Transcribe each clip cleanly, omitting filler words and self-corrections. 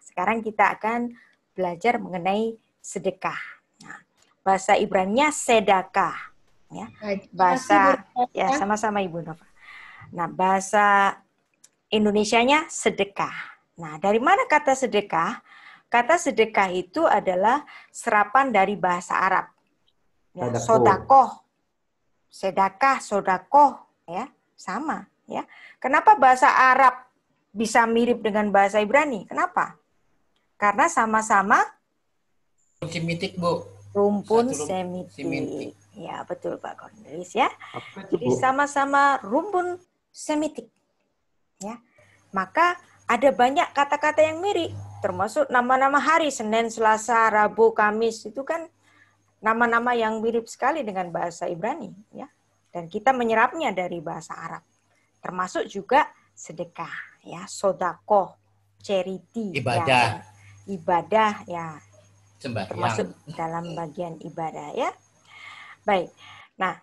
sekarang kita akan belajar mengenai sedekah. Nah, bahasa Ibraninya sedekah, ya. Bahasa ya sama-sama Ibu Nova. Nah, bahasa Indonesianya sedekah. Nah, dari mana kata sedekah? Kata sedekah itu adalah serapan dari bahasa Arab. Ya, sodakoh, sedekah, sodakoh, ya, sama, ya. Kenapa bahasa Arab bisa mirip dengan bahasa Ibrani? Kenapa? Karena sama-sama Semitik, Bu. rumpun semitik. Ya, betul Pak Cornelis ya. Jadi sama-sama rumpun semitik. Ya. Maka ada banyak kata-kata yang mirip, termasuk nama-nama hari Senin, Selasa, Rabu, Kamis itu kan nama-nama yang mirip sekali dengan bahasa Ibrani, ya. Dan kita menyerapnya dari bahasa Arab. Termasuk juga sedekah, ya, sodakoh, charity, ibadah, ya, ibadah, ya, sembahyang, termasuk dalam bagian ibadah, ya. Baik, nah,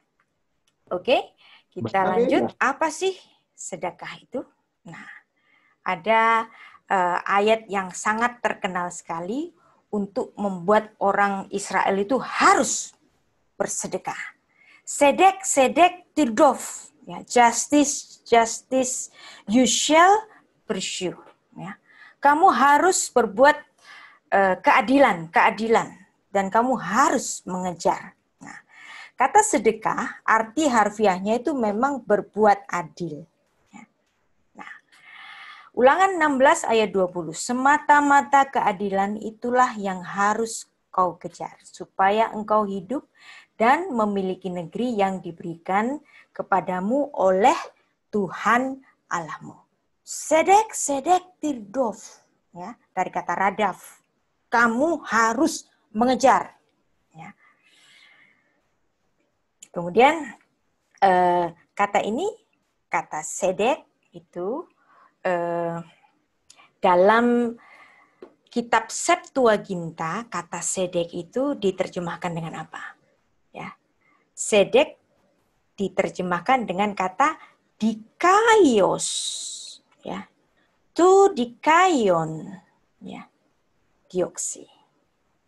oke, kita lanjut. Apa sih sedekah itu? Nah, ada ayat yang sangat terkenal sekali untuk membuat orang Israel itu harus bersedekah. Sedek, sedek, tirdof. Ya, justice, justice, you shall pursue. Ya. Kamu harus berbuat keadilan, keadilan. Dan kamu harus mengejar. Nah, kata sedekah, arti harfiahnya itu memang berbuat adil. Ulangan 16 ayat 20. Semata-mata keadilan itulah yang harus kau kejar, supaya engkau hidup dan memiliki negeri yang diberikan kepadamu oleh Tuhan Allahmu. Sedek, sedek, tirdof. Ya, dari kata radaf. Kamu harus mengejar. Ya. Kemudian kata ini, kata sedek itu dalam kitab Septuaginta, kata sedek itu diterjemahkan dengan apa? Ya. Sedek diterjemahkan dengan kata dikaios. Ya. Tu dikaion. Ya. Dioksi.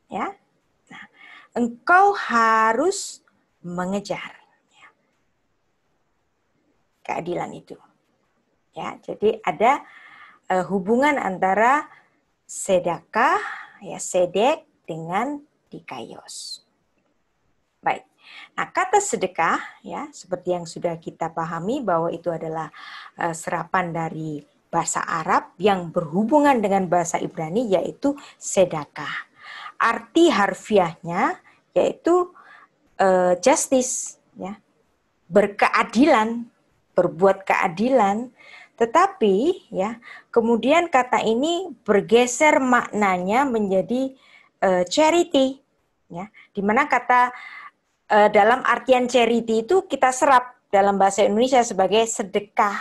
Ya. Nah, engkau harus mengejar, ya, keadilan itu. Ya, jadi ada hubungan antara sedekah, ya, sedek dengan dikaios. Baik. Nah, kata sedekah, ya, seperti yang sudah kita pahami bahwa itu adalah serapan dari bahasa Arab yang berhubungan dengan bahasa Ibrani, yaitu sedekah. Arti harfiahnya yaitu justice, ya, berkeadilan, berbuat keadilan. Tetapi ya, kemudian kata ini bergeser maknanya menjadi charity, ya, di mana kata dalam artian charity itu kita serap dalam bahasa Indonesia sebagai sedekah.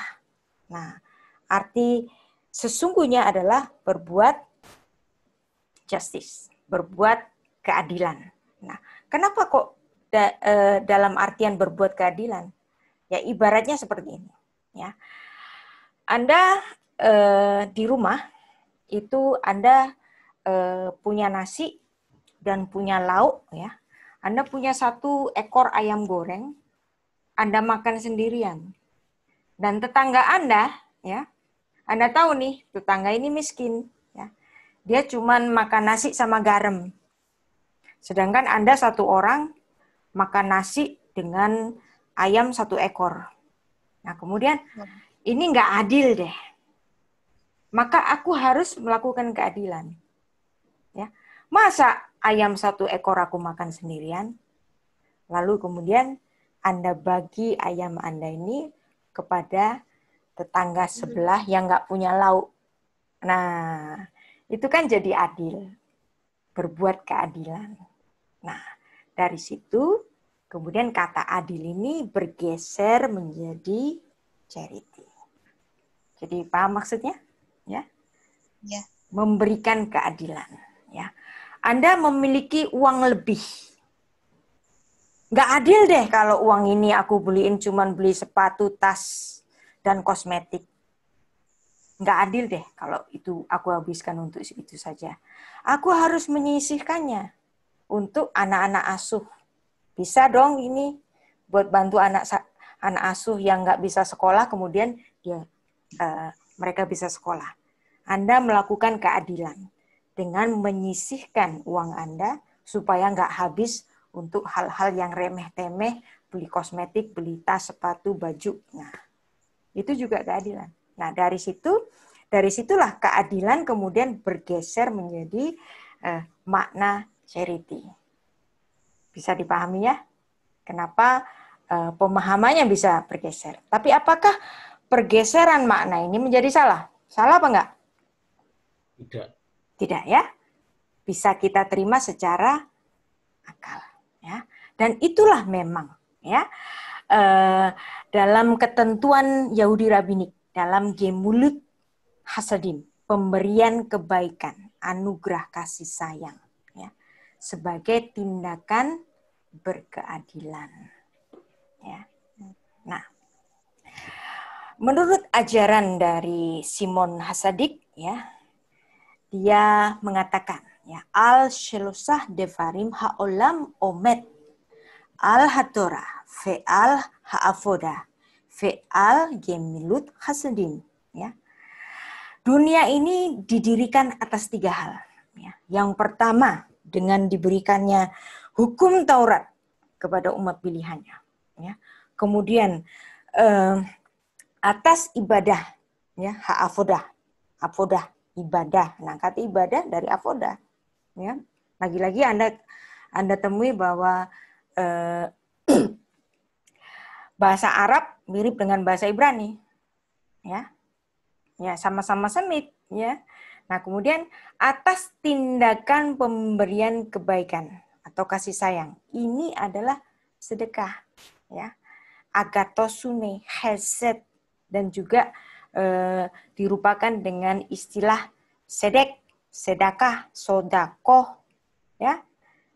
Nah, arti sesungguhnya adalah berbuat justice, berbuat keadilan. Nah, kenapa kok dalam artian berbuat keadilan? Ya, ibaratnya seperti ini, ya. Anda di rumah itu Anda punya nasi dan punya lauk, ya. Anda punya 1 ekor ayam goreng, Anda makan sendirian. Dan tetangga Anda, ya, Anda tahu nih, tetangga ini miskin, ya. Dia cuman makan nasi sama garam. Sedangkan Anda 1 orang makan nasi dengan ayam 1 ekor. Nah, kemudian ini nggak adil deh. Maka aku harus melakukan keadilan. Ya. Masa ayam 1 ekor aku makan sendirian? Lalu kemudian Anda bagi ayam Anda ini kepada tetangga sebelah yang nggak punya lauk. Nah, itu kan jadi adil. Berbuat keadilan. Nah, dari situ kemudian kata adil ini bergeser menjadi charity. Jadi paham maksudnya? Ya. Ya. Memberikan keadilan, ya. Anda memiliki uang lebih. Nggak adil deh kalau uang ini aku beliin cuman beli sepatu, tas, dan kosmetik. nggak adil deh kalau itu aku habiskan untuk itu saja. Aku harus menyisihkannya untuk anak-anak asuh. Bisa dong ini buat bantu anak asuh yang nggak bisa sekolah, kemudian mereka bisa sekolah. Anda melakukan keadilan dengan menyisihkan uang Anda supaya nggak habis untuk hal-hal yang remeh-temeh, beli kosmetik, beli tas, sepatu, baju. Nah, itu juga keadilan. Nah, dari situlah keadilan kemudian bergeser menjadi makna charity. Bisa dipahami ya? Kenapa pemahamannya bisa bergeser. Tapi apakah pergeseran makna ini menjadi salah? Salah apa enggak? Tidak. Tidak ya. Bisa kita terima secara akal. Ya. Dan itulah memang ya dalam ketentuan Yahudi Rabbinik, dalam Gemulut Hasadim, pemberian kebaikan, anugerah kasih sayang, ya, sebagai tindakan berkeadilan. Ya. Nah, menurut ajaran dari Simon Hasadik, ya, dia mengatakan, ya, al shelosah devarim haolam omet al hatorah ve'al ha'avoda ve'al gemilut hasadim, ya. Dunia ini didirikan atas 3 hal. Ya. Yang pertama, dengan diberikannya hukum Taurat kepada umat pilihannya. Ya. Kemudian atas ibadah, ya, ha'avodah, avodah, ibadah. Nah, kata ibadah dari avodah. Ya. Lagi-lagi Anda temui bahwa bahasa Arab mirip dengan bahasa Ibrani. Ya. Ya, sama-sama Semit, ya. Nah, kemudian atas tindakan pemberian kebaikan atau kasih sayang. Ini adalah sedekah, ya. Agatosune, hesed, dan juga dirupakan dengan istilah sedek, sedakah, sodakoh, ya.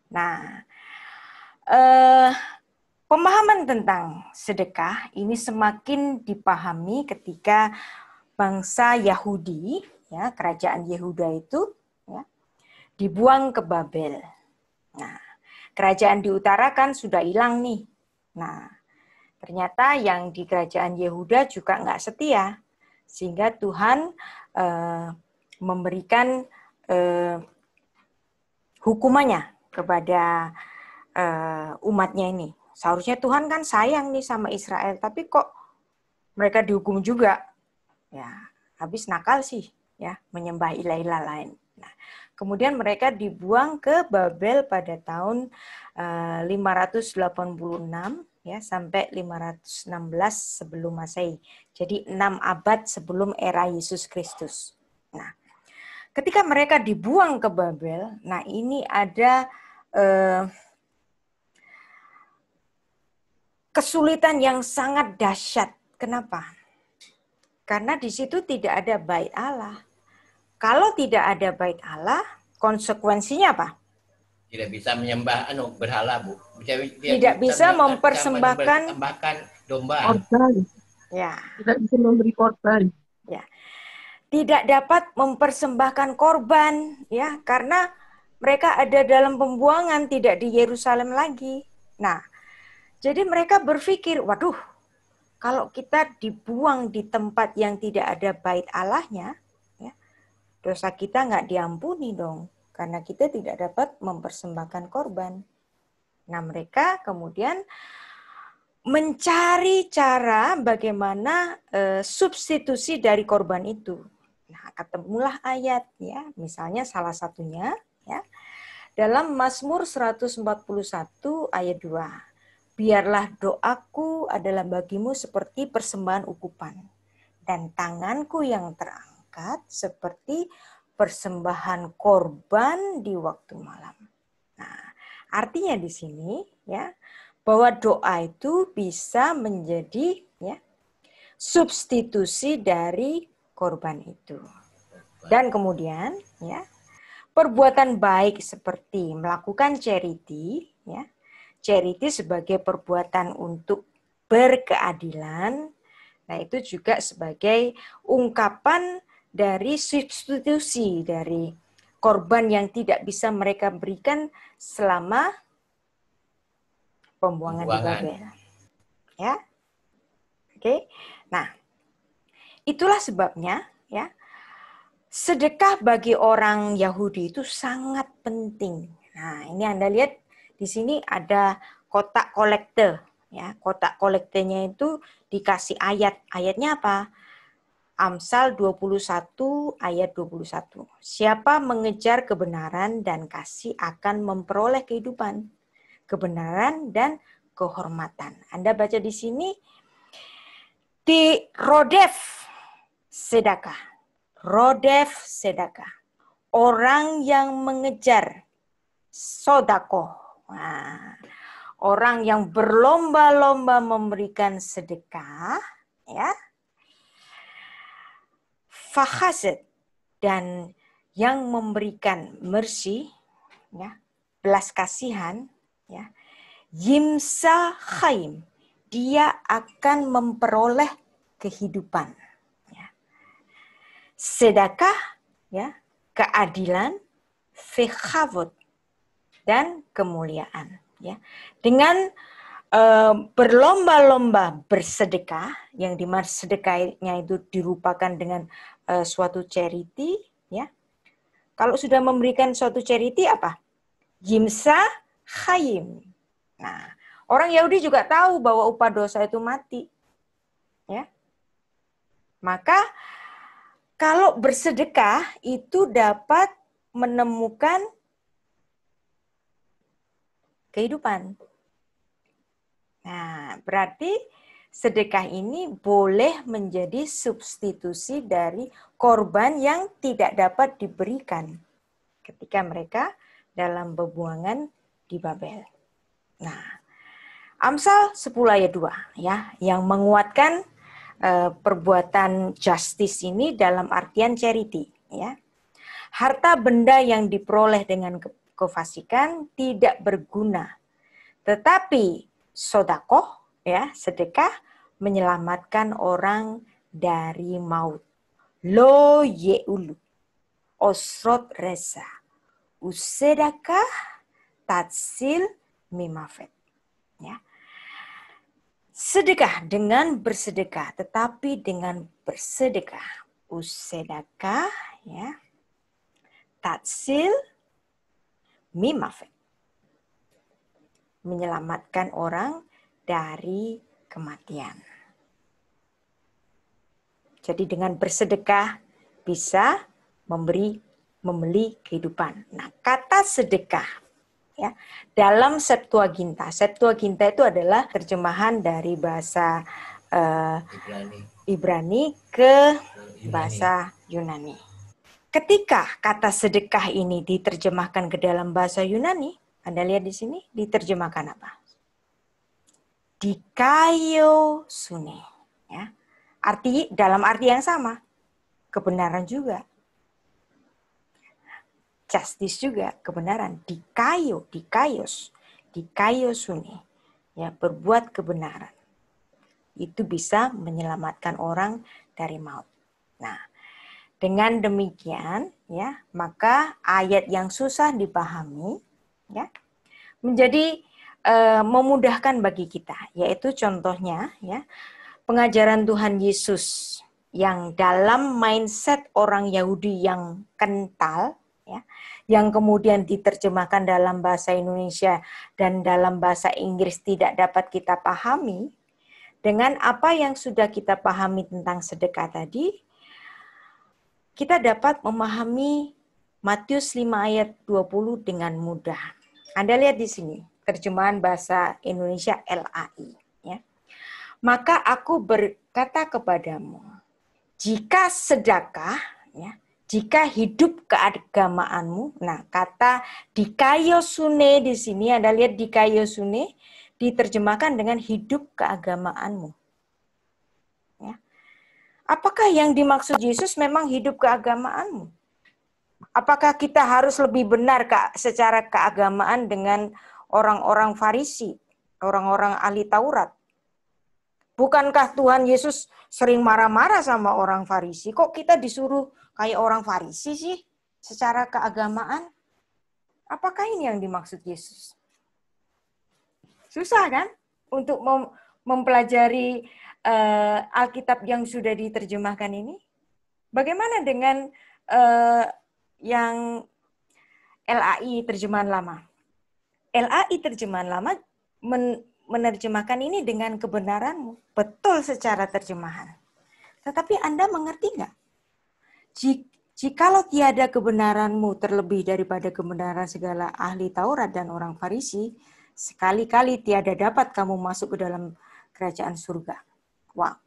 Nah, pemahaman tentang sedekah ini semakin dipahami ketika bangsa Yahudi, ya, kerajaan Yehuda itu, ya, dibuang ke Babel. Nah, kerajaan di utara kan sudah hilang nih. Nah, ternyata yang di kerajaan Yehuda juga nggak setia, sehingga Tuhan memberikan hukumannya kepada umatnya ini. Seharusnya Tuhan kan sayang nih sama Israel, tapi kok mereka dihukum juga. Ya, habis nakal sih, ya, menyembah ilah-ilah lain. Nah, kemudian mereka dibuang ke Babel pada tahun 586, ya, sampai 516 sebelum Masehi. Jadi 6 abad sebelum era Yesus Kristus. Nah, ketika mereka dibuang ke Babel, nah ini ada kesulitan yang sangat dahsyat. Kenapa? Karena di situ tidak ada bait Allah. Kalau tidak ada bait Allah, konsekuensinya apa? Tidak bisa menyembah berhala, Bu. Tidak bisa mempersembahkan domba. Korban. Ya. Tidak bisa memberi korban. Ya. Tidak dapat mempersembahkan korban, ya, karena mereka ada dalam pembuangan, tidak di Yerusalem lagi. Nah, jadi mereka berpikir, waduh, kalau kita dibuang di tempat yang tidak ada bait Allahnya, ya, dosa kita nggak diampuni dong, karena kita tidak dapat mempersembahkan korban. Nah, mereka kemudian mencari cara bagaimana substitusi dari korban itu. Nah, ketemulah ayat, ya, misalnya salah satunya, ya, dalam Mazmur 141 ayat 2. Biarlah doaku adalah bagimu seperti persembahan ukupan, dan tanganku yang terangkat seperti persembahan korban di waktu malam. Nah, artinya di sini, ya, bahwa doa itu bisa menjadi, ya, substitusi dari korban itu. Dan kemudian, ya, perbuatan baik seperti melakukan charity, ya, charity sebagai perbuatan untuk berkeadilan, nah itu juga sebagai ungkapan dari substitusi dari korban yang tidak bisa mereka berikan selama pembuangan di Babel. Ya. Oke. Nah, itulah sebabnya ya, sedekah bagi orang Yahudi itu sangat penting. Nah, ini Anda lihat di sini ada kotak kolekte ya. Kotak kolektenya itu dikasih ayat. Ayatnya apa? Amsal 21 ayat 21. Siapa mengejar kebenaran dan kasih akan memperoleh kehidupan, kebenaran dan kehormatan. Anda baca di sini di rodef sedekah. Rodef sedekah. Orang yang mengejar sodako. Nah, orang yang berlomba-lomba memberikan sedekah, ya. Fahaset, dan yang memberikan mercy, ya, belas kasihan, ya. Yimsa khaim, dia akan memperoleh kehidupan. Ya. Sedekah, ya, keadilan, fekhavot, dan kemuliaan. Ya. Dengan berlomba-lomba bersedekah, yang dimana sedekahnya itu dirupakan dengan suatu charity, ya. Kalau sudah memberikan suatu charity apa? Yimsa khayim. Nah, orang Yahudi juga tahu bahwa upah dosa itu mati, ya. Maka kalau bersedekah itu dapat menemukan kehidupan. Nah, berarti sedekah ini boleh menjadi substitusi dari korban yang tidak dapat diberikan ketika mereka dalam pembuangan di Babel. Nah, Amsal 10 ayat 2 ya, yang menguatkan perbuatan justice ini dalam artian charity, ya. Harta benda yang diperoleh dengan kefasikan tidak berguna, tetapi sodakoh, ya, sedekah menyelamatkan orang dari maut. Lo yeulu osrot reza usedakah tatsil mimafet. Ya. Sedekah dengan bersedekah, tetapi dengan bersedekah usedakah, ya, tatsil mimafet, menyelamatkan orang dari kematian. Jadi dengan bersedekah bisa membeli kehidupan. Nah, kata sedekah, ya, dalam Septuaginta. Septuaginta itu adalah terjemahan dari bahasa Ibrani ke bahasa Yunani. Ketika kata sedekah ini diterjemahkan ke dalam bahasa Yunani, Anda lihat di sini diterjemahkan apa? Dikayo sune, ya. Dalam arti yang sama. Kebenaran juga. Justice juga, kebenaran. Dikayos sune. Ya, berbuat kebenaran. Itu bisa menyelamatkan orang dari maut. Nah, dengan demikian, ya, maka ayat yang susah dipahami, ya, menjadi memudahkan bagi kita, yaitu contohnya, ya, pengajaran Tuhan Yesus yang dalam mindset orang Yahudi yang kental, ya, yang kemudian diterjemahkan dalam bahasa Indonesia dan dalam bahasa Inggris tidak dapat kita pahami, dengan apa yang sudah kita pahami tentang sedekah tadi, kita dapat memahami Matius 5 ayat 20 dengan mudah. Anda lihat di sini, terjemahan bahasa Indonesia LAI. Ya. Maka aku berkata kepadamu, jika sedekah, ya, jika hidup keagamaanmu, nah kata dikayosune di sini, Anda lihat dikayosune diterjemahkan dengan hidup keagamaanmu. Ya. Apakah yang dimaksud Yesus memang hidup keagamaanmu? Apakah kita harus lebih benar secara keagamaan dengan orang-orang Farisi, orang-orang ahli Taurat? Bukankah Tuhan Yesus sering marah-marah sama orang Farisi? Kok kita disuruh kayak orang Farisi sih secara keagamaan? Apakah ini yang dimaksud Yesus? Susah kan untuk mempelajari Alkitab yang sudah diterjemahkan ini? Bagaimana dengan yang LAI terjemahan lama? LAI terjemahan lama menerjemahkan ini dengan kebenaranmu. Betul secara terjemahan. Tetapi Anda mengerti nggak? Jikalau tiada kebenaranmu terlebih daripada kebenaran segala ahli Taurat dan orang Farisi, sekali-kali tiada dapat kamu masuk ke dalam kerajaan surga. Wow.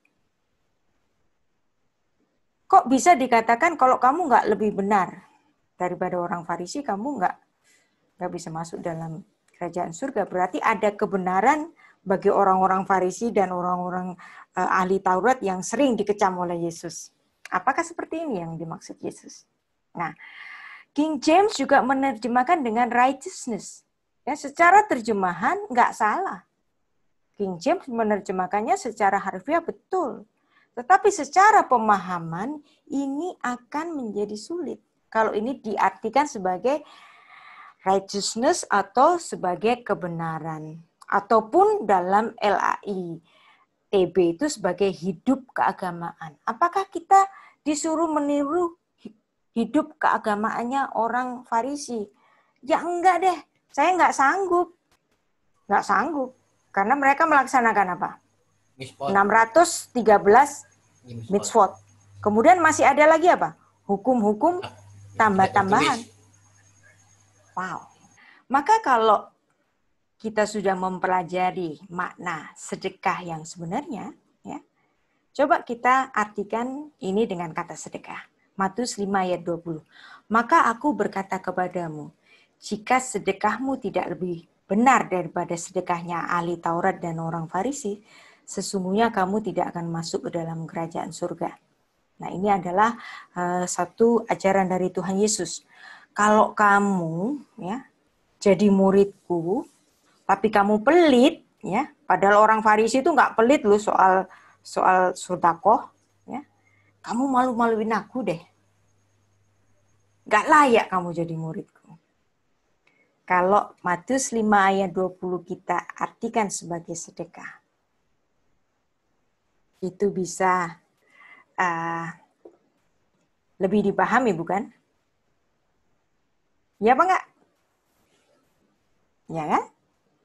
Kok bisa dikatakan kalau kamu nggak lebih benar daripada orang Farisi, kamu nggak bisa masuk dalam kerajaan surga? Berarti ada kebenaran bagi orang-orang Farisi dan orang-orang ahli Taurat yang sering dikecam oleh Yesus. Apakah seperti ini yang dimaksud Yesus? Nah, King James juga menerjemahkan dengan righteousness. Ya, secara terjemahan nggak salah. King James menerjemahkannya secara harfiah betul. Tetapi secara pemahaman ini akan menjadi sulit. Kalau ini diartikan sebagai righteousness atau sebagai kebenaran. Ataupun dalam LAI TB itu sebagai hidup keagamaan. Apakah kita disuruh meniru hidup keagamaannya orang Farisi? Ya enggak deh, saya nggak sanggup. Nggak sanggup. Karena mereka melaksanakan apa? 613 mitzvot. Kemudian masih ada lagi apa? Hukum-hukum tambah-tambahan. Wow. Maka kalau kita sudah mempelajari makna sedekah yang sebenarnya, ya, coba kita artikan ini dengan kata sedekah. Matius 5 ayat 20. Maka aku berkata kepadamu, jika sedekahmu tidak lebih benar daripada sedekahnya ahli Taurat dan orang Farisi, sesungguhnya kamu tidak akan masuk ke dalam kerajaan surga. Nah, ini adalah satu ajaran dari Tuhan Yesus. Kalau kamu ya jadi muridku, tapi kamu pelit, ya, padahal orang Farisi itu nggak pelit loh soal sedekah, ya, kamu malu-maluin aku deh, nggak layak kamu jadi muridku. Kalau Matius 5 ayat 20 kita artikan sebagai sedekah, itu bisa lebih dipahami, bukan? Ya apa enggak? Ya kan?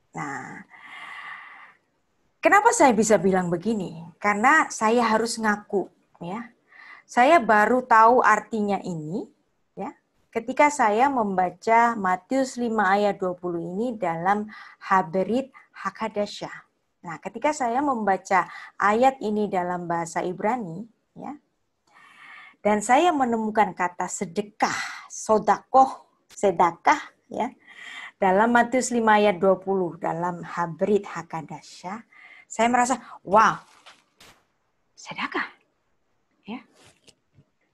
Nah, kenapa saya bisa bilang begini? Karena saya harus ngaku, ya. Saya baru tahu artinya ini, ya, ketika saya membaca Matius 5 ayat 20 ini dalam Haberit Hakadasha. Nah, ketika saya membaca ayat ini dalam bahasa Ibrani, ya, dan saya menemukan kata sedekah, sodakoh, sedekah, ya, dalam Matius 5 ayat 20 dalam Haberit Hakadasha, saya merasa, wow, sedekah. Ya.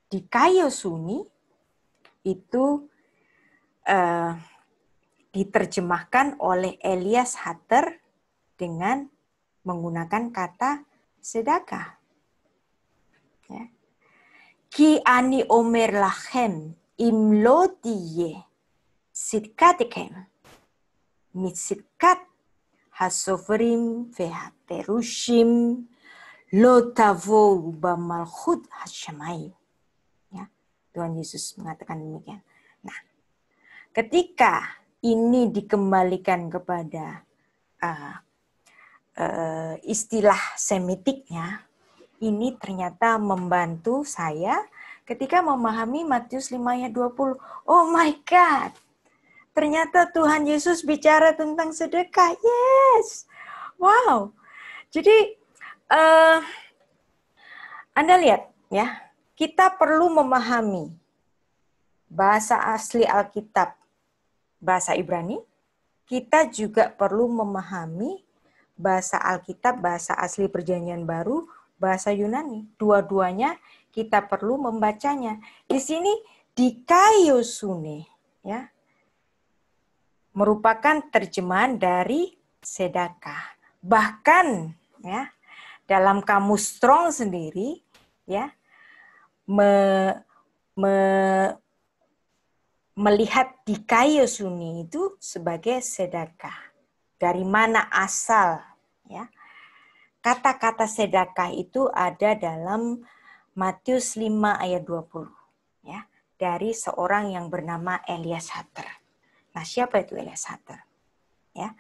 Di kayu suni itu diterjemahkan oleh Elias Hatter dengan menggunakan kata sedekah. Ya. Ki ani omer lachem im lo tiye sitkatikem mitsitkat hasofrim vehaperushim lo tavo bamalchut hashamayim. Ya, Tuhan Yesus mengatakan demikian. Nah, ketika ini dikembalikan kepada istilah semitiknya, ini ternyata membantu saya ketika memahami Matius 5 ayat 20. Oh my God, ternyata Tuhan Yesus bicara tentang sedekah. Yes, wow. Jadi Anda lihat ya, kita perlu memahami bahasa asli Alkitab, bahasa Ibrani. Kita juga perlu memahami bahasa Alkitab, bahasa asli Perjanjian Baru, bahasa Yunani. Dua-duanya kita perlu membacanya. Di sini dikaiosune, ya, merupakan terjemahan dari sedekah. Bahkan ya, dalam kamus Strong sendiri ya melihat dikaiosune itu sebagai sedekah. Dari mana asal? Ya. Kata-kata sedekah itu ada dalam Matius 5 ayat 20. Ya, dari seorang yang bernama Elias Hatter. Nah, siapa itu Elias Hatter? Ya.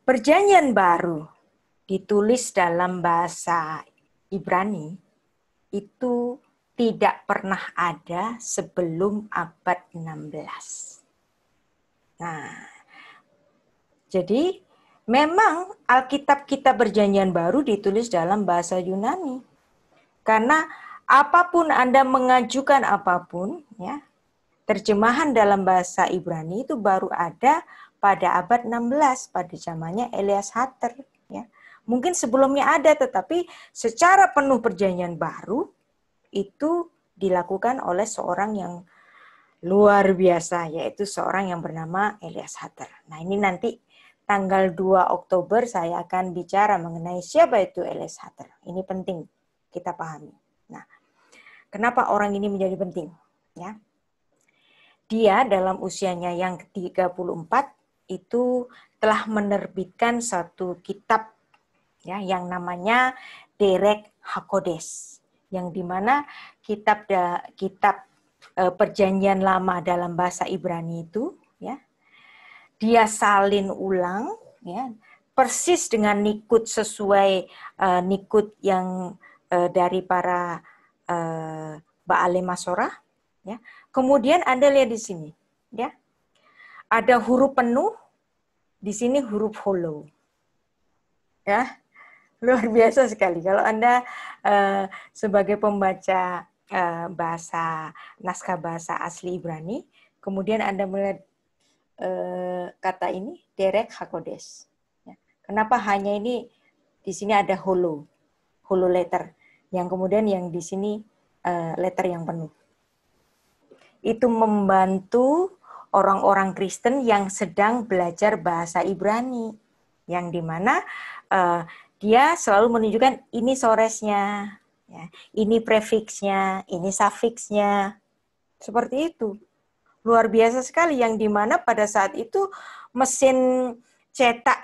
Perjanjian baru ditulis dalam bahasa Ibrani itu tidak pernah ada sebelum abad 16. Nah, jadi memang Alkitab kita Perjanjian Baru ditulis dalam bahasa Yunani. Karena apapun Anda mengajukan apapun, ya, terjemahan dalam bahasa Ibrani itu baru ada pada abad 16 pada zamannya Elias Hatter, ya. Mungkin sebelumnya ada, tetapi secara penuh Perjanjian Baru itu dilakukan oleh seorang yang luar biasa, yaitu seorang yang bernama Elias Hatter. Nah, ini nanti tanggal 2 Oktober saya akan bicara mengenai siapa itu Elias Hatter. Ini penting kita pahami. Nah, kenapa orang ini menjadi penting? Ya. Dia dalam usianya yang ke-34 itu telah menerbitkan satu kitab, ya, yang namanya Derek Hakodes, yang dimana kitab Perjanjian Lama dalam bahasa Ibrani itu, ya, dia salin ulang, ya, persis dengan nikut sesuai nikut yang dari para Baale Masorah, ya. Kemudian Anda lihat di sini, ya, ada huruf penuh, di sini huruf hollow, ya, luar biasa sekali. Kalau Anda sebagai pembaca naskah bahasa asli Ibrani, kemudian Anda melihat kata ini Derek Hakodes. Kenapa hanya ini di sini ada hollow letter, yang kemudian yang di sini letter yang penuh. Itu membantu orang-orang Kristen yang sedang belajar bahasa Ibrani, yang dimana dia selalu menunjukkan ini soresnya, ya, ini prefiksnya, ini sufiksnya, seperti itu. Luar biasa sekali, yang dimana pada saat itu mesin cetak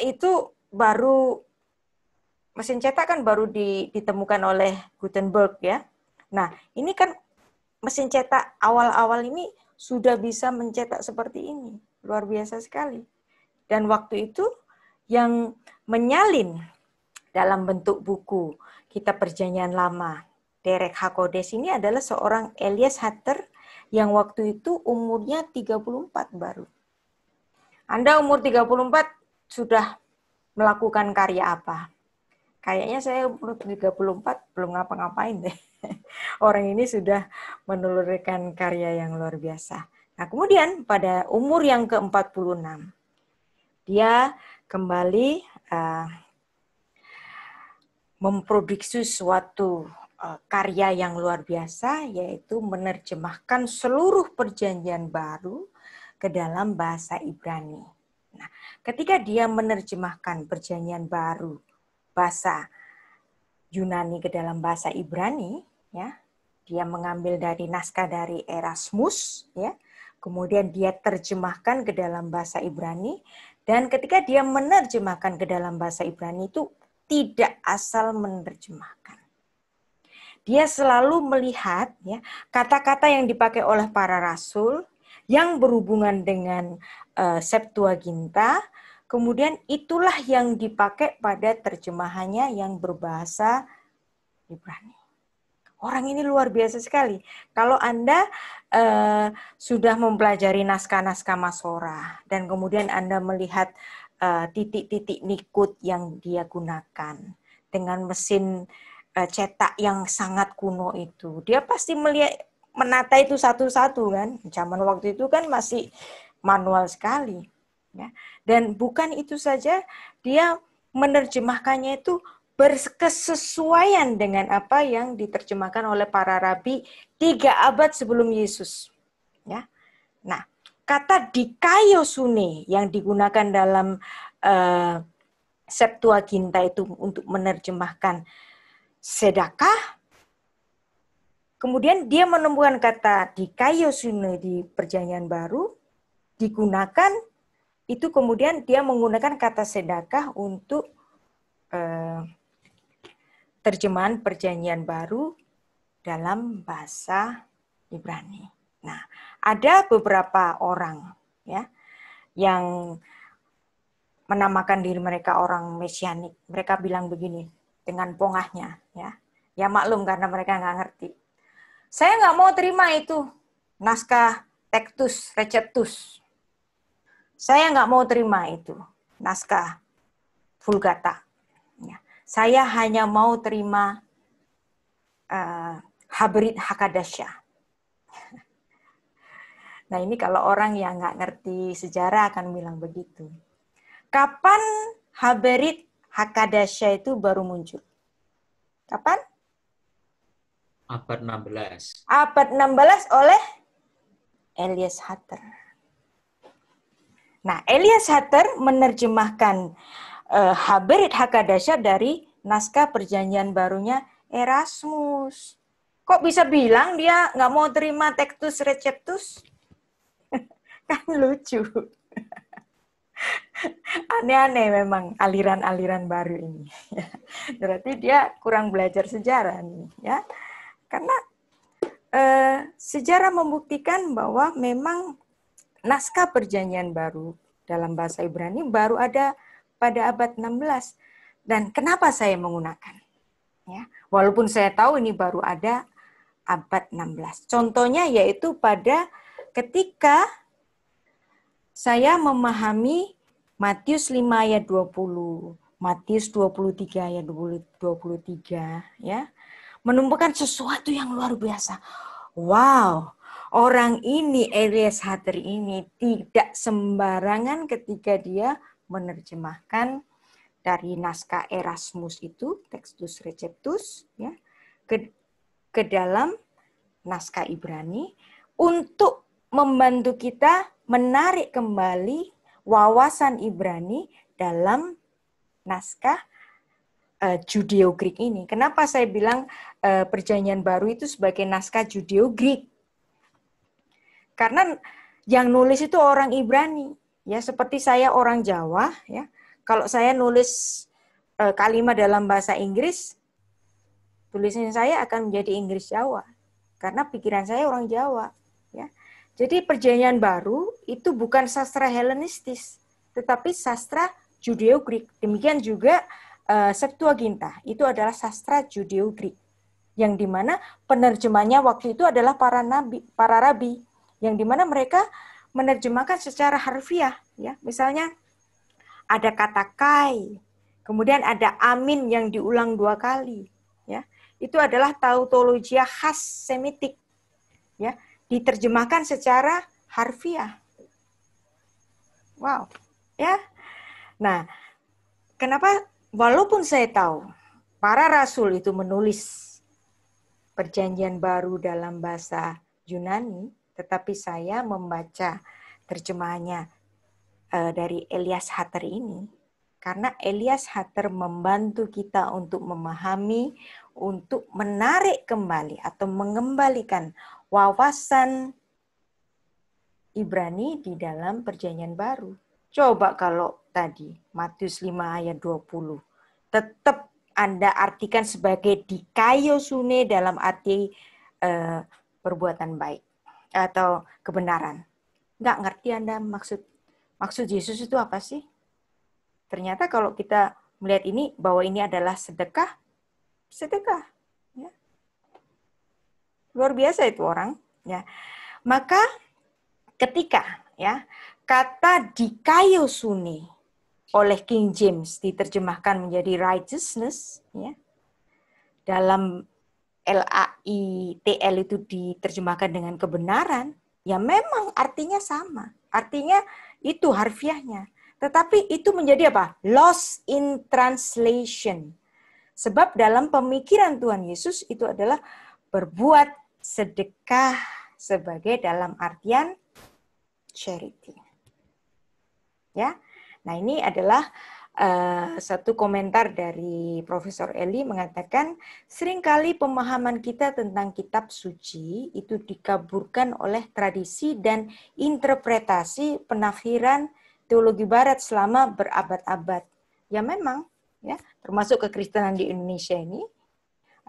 kan baru ditemukan oleh Gutenberg, ya. Nah, ini kan mesin cetak awal-awal ini sudah bisa mencetak seperti ini. Luar biasa sekali. Dan waktu itu yang menyalin dalam bentuk buku Kitab Perjanjian Lama Derek Hakodes ini adalah seorang Elias Hatter yang waktu itu umurnya 34 baru. Anda umur 34 sudah melakukan karya apa? Kayaknya saya umur 34 belum ngapa-ngapain deh. Orang ini sudah menelurkan karya yang luar biasa. Nah, kemudian pada umur yang ke-46, dia kembali memproduksi suatu karya yang luar biasa, yaitu menerjemahkan seluruh Perjanjian Baru ke dalam bahasa Ibrani. Nah, ketika dia menerjemahkan Perjanjian Baru bahasa Yunani ke dalam bahasa Ibrani, ya, dia mengambil dari naskah dari Erasmus, ya, kemudian dia terjemahkan ke dalam bahasa Ibrani, dan ketika dia menerjemahkan ke dalam bahasa Ibrani itu tidak asal menerjemahkan. Dia selalu melihat, ya, kata-kata yang dipakai oleh para rasul yang berhubungan dengan Septuaginta, kemudian itulah yang dipakai pada terjemahannya yang berbahasa Ibrani. Orang ini luar biasa sekali. Kalau Anda sudah mempelajari naskah-naskah Masorah dan kemudian Anda melihat titik-titik nikut yang dia gunakan dengan mesin cetak yang sangat kuno itu, dia pasti menata itu satu-satu kan. Zaman waktu itu kan masih manual sekali, ya. Dan bukan itu saja, dia menerjemahkannya itu berkesesuaian dengan apa yang diterjemahkan oleh para rabi 3 abad sebelum Yesus, ya. Nah, kata dikaiosune yang digunakan dalam Septuaginta itu untuk menerjemahkan sedekah, kemudian dia menemukan kata dikaiosune di Perjanjian Baru, digunakan, itu kemudian dia menggunakan kata sedekah untuk terjemahan Perjanjian Baru dalam bahasa Ibrani. Nah, ada beberapa orang ya yang menamakan diri mereka orang Mesianik. Mereka bilang begini dengan pongahnya, ya. Ya maklum karena mereka nggak ngerti. Saya nggak mau terima itu naskah Textus Receptus. Saya nggak mau terima itu naskah Vulgata. Ya. Saya hanya mau terima Habrit Hakadasha. Nah ini kalau orang yang nggak ngerti sejarah akan bilang begitu. Kapan Habrit Hakadasha itu baru muncul? Kapan? Abad 16. Abad 16 oleh Elias Hutter. Nah, Elias Hutter menerjemahkan Habrit Hakadasha dari naskah Perjanjian Barunya Erasmus. Kok bisa bilang dia nggak mau terima Textus Receptus? Kan lucu. Aneh-aneh memang aliran-aliran baru ini. Berarti dia kurang belajar sejarah nih, ya. Karena sejarah membuktikan bahwa memang naskah Perjanjian Baru dalam bahasa Ibrani baru ada pada abad 16. Dan kenapa saya menggunakan? Ya, walaupun saya tahu ini baru ada abad 16. Contohnya yaitu pada ketika saya memahami Matius 5 ayat 20, Matius 23 ayat 23, ya, menemukan sesuatu yang luar biasa. Wow, orang ini, Elias Hutter ini tidak sembarangan ketika dia menerjemahkan dari naskah Erasmus itu, Textus Receptus, ya, ke dalam naskah Ibrani untuk membantu kita menarik kembali wawasan Ibrani dalam naskah Judeo-Greek ini. Kenapa saya bilang Perjanjian Baru itu sebagai naskah Judeo-Greek? Karena yang nulis itu orang Ibrani, ya, seperti saya orang Jawa, ya. Kalau saya nulis kalimat dalam bahasa Inggris, tulisan saya akan menjadi Inggris Jawa karena pikiran saya orang Jawa, ya. Jadi Perjanjian Baru itu bukan sastra Helenistis, tetapi sastra Judeo-Greek. Demikian juga Septuaginta itu adalah sastra Judeo-Greek, yang dimana penerjemahnya waktu itu adalah para rabi, yang dimana mereka menerjemahkan secara harfiah, ya. Misalnya ada kata kai, kemudian ada amin yang diulang 2 kali, ya. Itu adalah tautologia khas Semitik, ya, diterjemahkan secara harfiah. Wow, ya. Nah, kenapa? Walaupun saya tahu para rasul itu menulis Perjanjian Baru dalam bahasa Yunani, tetapi saya membaca terjemahannya dari Elias Hutter ini, karena Elias Hutter membantu kita untuk memahami, untuk menarik kembali atau mengembalikan wawasan Ibrani di dalam Perjanjian Baru. Coba kalau tadi Matius 5 ayat 20 tetap Anda artikan sebagai dikaiosune dalam arti perbuatan baik atau kebenaran. Nggak ngerti Anda maksud Yesus itu apa sih? Ternyata kalau kita melihat ini bahwa ini adalah sedekah, ya. Luar biasa itu orang, ya. Maka ketika, ya, kata dikaiosune oleh King James diterjemahkan menjadi righteousness, ya. Dalam LAITL itu diterjemahkan dengan kebenaran, ya memang artinya sama. Artinya itu harfiahnya. Tetapi itu menjadi apa? Lost in translation. Sebab dalam pemikiran Tuhan Yesus itu adalah berbuat sedekah sebagai dalam artian charity. Ya. Nah, ini adalah satu komentar dari Profesor Eli mengatakan, seringkali pemahaman kita tentang kitab suci itu dikaburkan oleh tradisi dan interpretasi penafsiran teologi barat selama berabad-abad. Ya memang, ya, termasuk kekristenan di Indonesia ini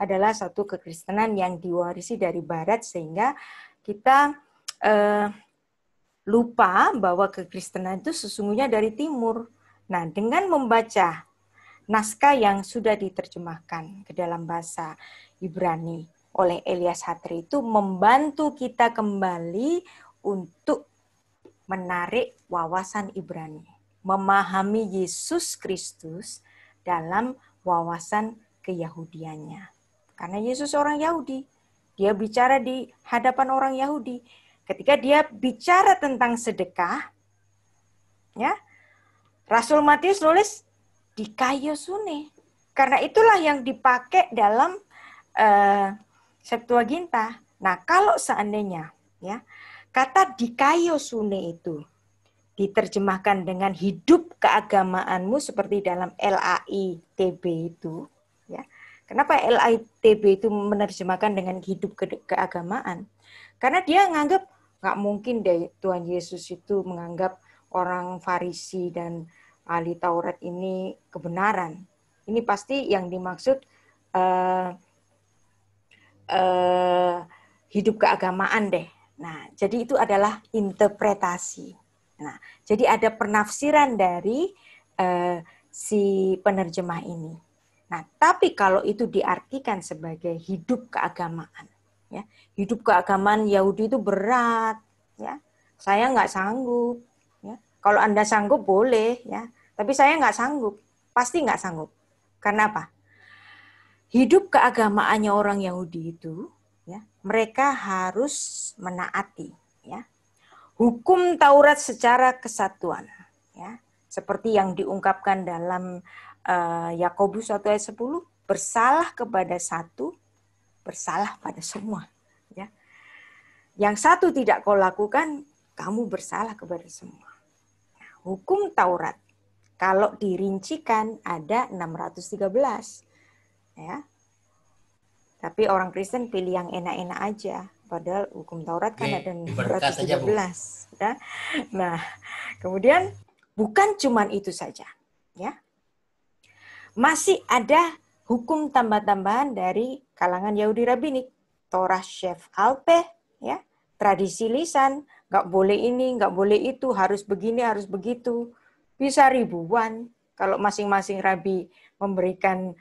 adalah satu kekristenan yang diwarisi dari barat, sehingga kita lupa bahwa kekristenan itu sesungguhnya dari timur. Nah, dengan membaca naskah yang sudah diterjemahkan ke dalam bahasa Ibrani oleh Elias Hatri itu membantu kita kembali untuk menarik wawasan Ibrani, memahami Yesus Kristus dalam wawasan keyahudiannya. Karena Yesus orang Yahudi, dia bicara di hadapan orang Yahudi. Ketika dia bicara tentang sedekah, ya, Rasul Matius nulis dikaiosune. Karena itulah yang dipakai dalam Septuaginta. Nah, kalau seandainya ya kata dikaiosune itu diterjemahkan dengan hidup keagamaanmu seperti dalam LAITB itu, ya. Kenapa LAITB itu menerjemahkan dengan hidup keagamaan? Karena dia nganggap nggak mungkin deh Tuhan Yesus itu menganggap orang Farisi dan ahli Taurat ini kebenaran. Ini pasti yang dimaksud hidup keagamaan deh. Nah, jadi itu adalah interpretasi. Nah, jadi ada penafsiran dari si penerjemah ini. Nah, tapi kalau itu diartikan sebagai hidup keagamaan, ya, hidup keagamaan Yahudi itu berat, ya. Saya nggak sanggup. Ya. Kalau Anda sanggup boleh, ya. Tapi saya nggak sanggup, pasti nggak sanggup. Karena apa? Hidup keagamaannya orang Yahudi itu, ya, mereka harus menaati, ya, hukum Taurat secara kesatuan, ya, seperti yang diungkapkan dalam Yakobus 1 ayat 10, bersalah kepada satu, bersalah pada semua, ya. Yang satu tidak kau lakukan, kamu bersalah kepada semua. Nah, hukum Taurat kalau dirincikan ada 613, ya. Tapi orang Kristen pilih yang enak-enak aja, padahal hukum Taurat kan ada 613, ya. Nah, kemudian bukan cuma itu saja, ya. Masih ada hukum tambah-tambahan dari kalangan Yahudi Rabbinik, Torah Shef Alpeh, ya, tradisi lisan, nggak boleh ini, nggak boleh itu, harus begini, harus begitu. Bisa ribuan kalau masing-masing rabi memberikan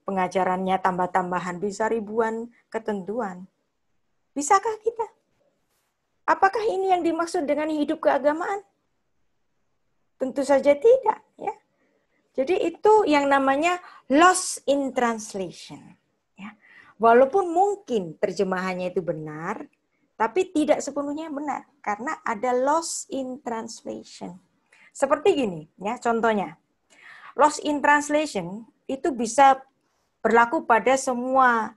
pengajarannya tambah-tambahan, bisa ribuan ketentuan. Bisakah kita? Apakah ini yang dimaksud dengan hidup keagamaan? Tentu saja tidak, ya. Jadi itu yang namanya lost in translation, ya. Walaupun mungkin terjemahannya itu benar, tapi tidak sepenuhnya benar karena ada lost in translation. Seperti gini, ya, contohnya. Lost in translation itu bisa berlaku pada semua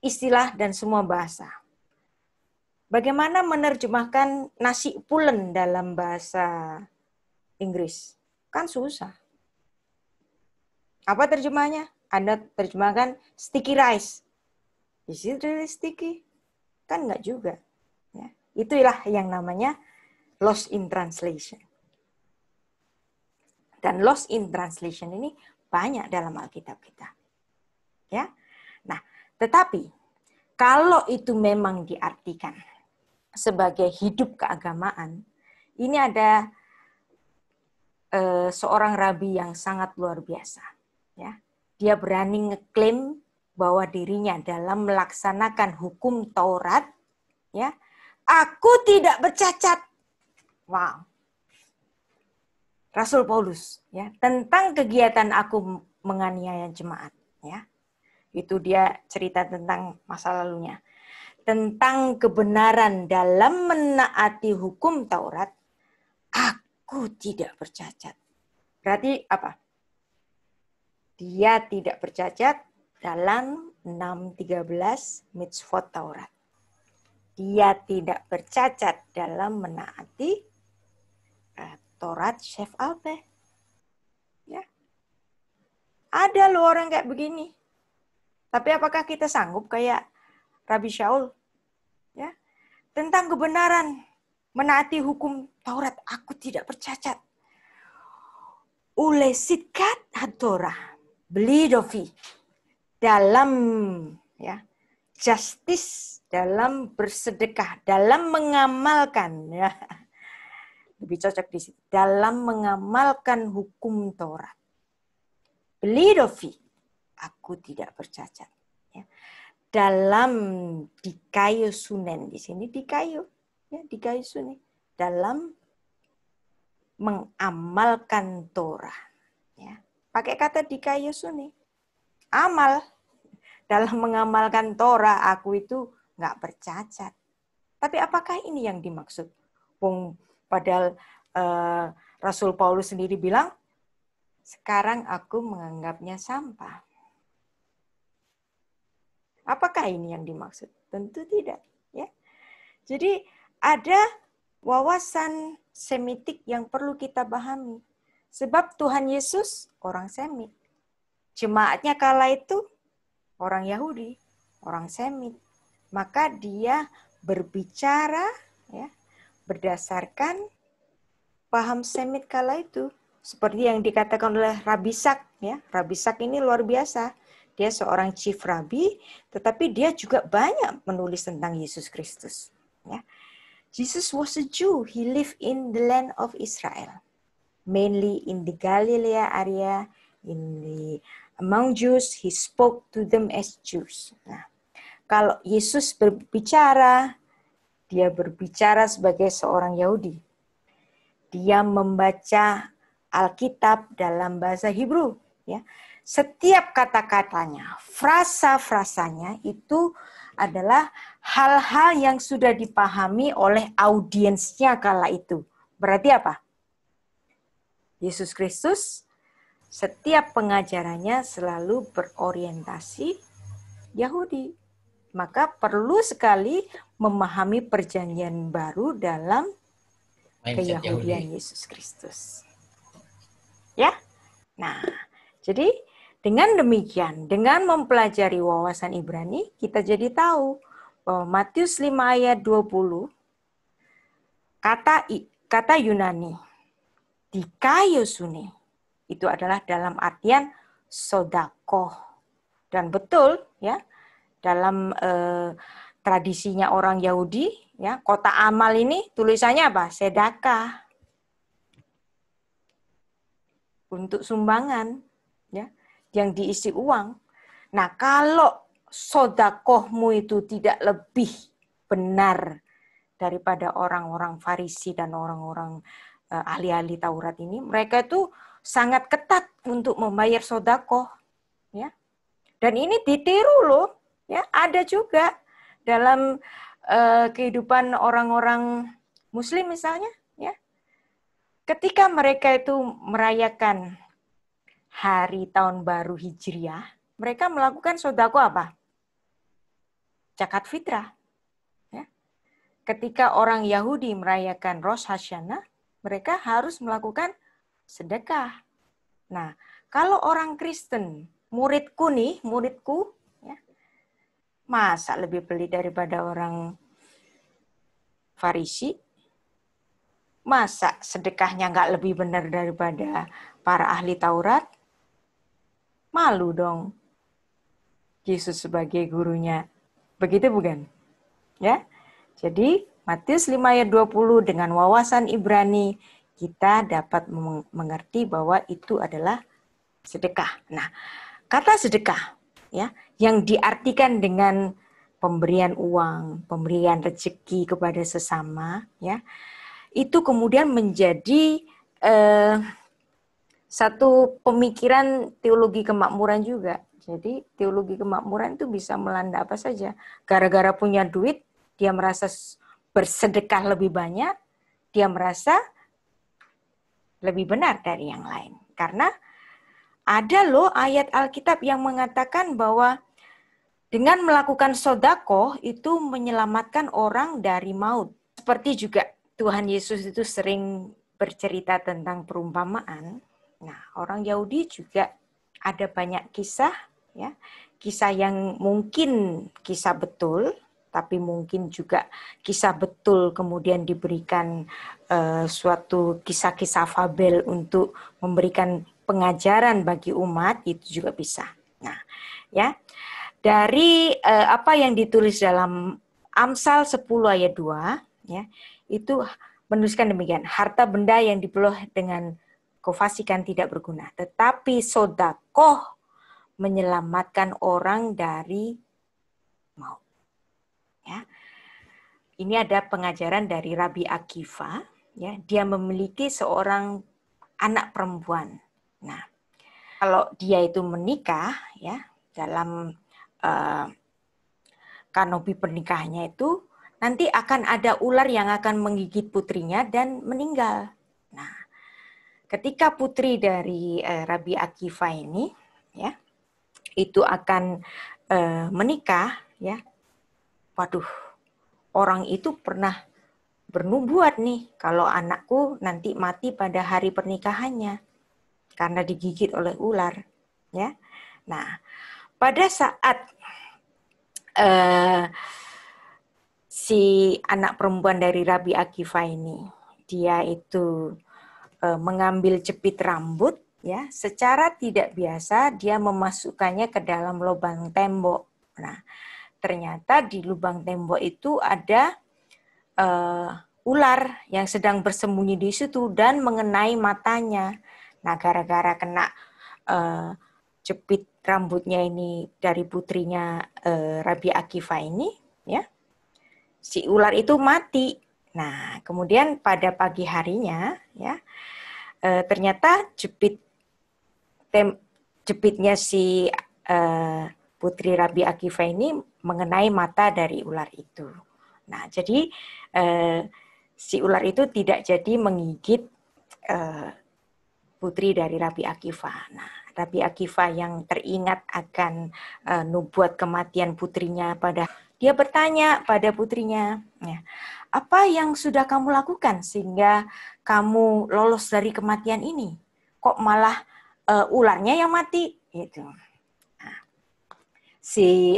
istilah dan semua bahasa. Bagaimana menerjemahkan nasi pulen dalam bahasa Inggris? Kan susah. Apa terjemahnya? Anda terjemahkan sticky rice. Is it really sticky? Kan enggak juga. Ya. Itulah yang namanya lost in translation. Dan lost in translation ini banyak dalam Alkitab kita. Ya. Nah, tetapi kalau itu memang diartikan sebagai hidup keagamaan, ini ada seorang rabi yang sangat luar biasa. Ya. Dia berani ngeklaim bahwa dirinya dalam melaksanakan hukum Taurat, ya, aku tidak bercacat. Wow. Rasul Paulus, ya, tentang kegiatan aku menganiaya jemaat, ya. Itu dia cerita tentang masa lalunya. Tentang kebenaran dalam menaati hukum Taurat, aku tidak bercacat. Berarti apa? Dia tidak bercacat dalam 613 mitzvot Taurat. Dia tidak bercacat dalam menaati Torat Chef Alpe. Ya. Ada loh orang kayak begini. Tapi apakah kita sanggup kayak Rabi Shaul? Ya. Tentang kebenaran menaati hukum Taurat, aku tidak bercacat. Ulesikat hatorah, beli dovi dalam ya justice, dalam bersedekah, dalam mengamalkan ya. Lebih cocok di situ. Dalam mengamalkan hukum Taurat. Beli dovi, aku tidak bercacat. Ya. Dalam dikayu sunen, di sini dikayu, ya dikayu sunen. Dalam mengamalkan Torah. Ya. Pakai kata dikayu sunen. Amal. Dalam mengamalkan Torah, aku itu nggak bercacat. Tapi apakah ini yang dimaksud? Padahal Rasul Paulus sendiri bilang, sekarang aku menganggapnya sampah. Apakah ini yang dimaksud? Tentu tidak. Ya. Jadi ada wawasan Semitik yang perlu kita pahami. Sebab Tuhan Yesus orang Semit. Jemaatnya kala itu orang Yahudi, orang Semit. Maka dia berbicara ya, berdasarkan paham Semit kala itu. Seperti yang dikatakan oleh Rabi Sak. Ya. Rabi Sak ini luar biasa. Dia seorang chief rabbi, tetapi dia juga banyak menulis tentang Yesus Kristus. Ya. Jesus was a Jew. He lived in the land of Israel. Mainly in the Galilee area, among Jews, he spoke to them as Jews. Nah, kalau Yesus berbicara, dia berbicara sebagai seorang Yahudi. Dia membaca Alkitab dalam bahasa Hebrew. Ya. Setiap kata-katanya, frasa-frasanya itu adalah hal-hal yang sudah dipahami oleh audiensnya kala itu. Berarti apa? Yesus Kristus, setiap pengajarannya selalu berorientasi Yahudi. Maka perlu sekali memahami perjanjian baru dalam keyahudian Yesus Kristus. Ya? Nah, jadi dengan demikian, dengan mempelajari wawasan Ibrani, kita jadi tahu bahwa Matius 5 ayat 20, kata Yunani, dikayosune, itu adalah dalam artian sodakoh. Dan betul, ya, dalam tradisinya orang Yahudi, ya, kota amal ini tulisannya apa? Sedekah. Untuk sumbangan, ya, yang diisi uang. Nah, kalau sodakohmu itu tidak lebih benar daripada orang-orang Farisi dan orang-orang ahli-ahli Taurat ini, mereka itu sangat ketat untuk membayar sodakoh, ya. Dan ini ditiru loh, ya. Ada juga dalam kehidupan orang-orang Muslim misalnya, ya. Ketika mereka itu merayakan hari tahun baru Hijriah, mereka melakukan sedekah apa? Zakat fitrah. Ya. Ketika orang Yahudi merayakan Rosh Hashanah, mereka harus melakukan sedekah. Nah, kalau orang Kristen, muridku, ya, masa lebih pelit daripada orang Farisi? Masa sedekahnya nggak lebih benar daripada para ahli Taurat? Malu dong Yesus sebagai gurunya. Begitu bukan? Ya. Jadi Matius 5 ayat 20 dengan wawasan Ibrani kita dapat mengerti bahwa itu adalah sedekah. Nah, kata sedekah ya yang diartikan dengan pemberian uang, pemberian rezeki kepada sesama ya. Itu kemudian menjadi satu pemikiran teologi kemakmuran juga. Jadi teologi kemakmuran itu bisa melanda apa saja. Gara-gara punya duit, dia merasa bersedekah lebih banyak, dia merasa lebih benar dari yang lain. Karena ada loh ayat Alkitab yang mengatakan bahwa dengan melakukan sedekah itu menyelamatkan orang dari maut. Seperti juga Tuhan Yesus itu sering bercerita tentang perumpamaan, nah orang Yahudi juga ada banyak kisah, ya, kisah yang mungkin kisah betul, tapi mungkin juga kisah betul kemudian diberikan suatu kisah-kisah fabel untuk memberikan pengajaran bagi umat, itu juga bisa. Nah, ya, dari apa yang ditulis dalam Amsal 10 ayat 2, ya, itu menuliskan demikian, harta benda yang diperoleh dengan kau fasikan tidak berguna, tetapi sodakoh menyelamatkan orang dari maut. Ya. Ini ada pengajaran dari Rabbi Akiva, ya, dia memiliki seorang anak perempuan. Nah, kalau dia itu menikah, ya, dalam kanopi pernikahannya itu nanti akan ada ular yang akan menggigit putrinya dan meninggal. Nah, ketika putri dari Rabbi Akiva ini, ya, itu akan menikah, ya, waduh, orang itu pernah bernubuat nih, kalau anakku nanti mati pada hari pernikahannya karena digigit oleh ular, ya. Nah, pada saat si anak perempuan dari Rabbi Akiva ini, dia itu mengambil jepit rambut, ya, secara tidak biasa dia memasukkannya ke dalam lubang tembok. Nah, ternyata di lubang tembok itu ada ular yang sedang bersembunyi di situ dan mengenai matanya. Nah, gara-gara kena jepit rambutnya ini dari putrinya Rabbi Akiva ini, ya, si ular itu mati. Nah, kemudian pada pagi harinya, ya, ternyata jepitnya si putri Rabbi Akiva ini mengenai mata dari ular itu. Nah, jadi si ular itu tidak jadi menggigit putri dari Rabbi Akiva. Nah, Rabbi Akiva yang teringat akan nubuat kematian putrinya, dia bertanya pada putrinya, ya, apa yang sudah kamu lakukan sehingga kamu lolos dari kematian ini? Kok malah ularnya yang mati? Gitu. Nah, si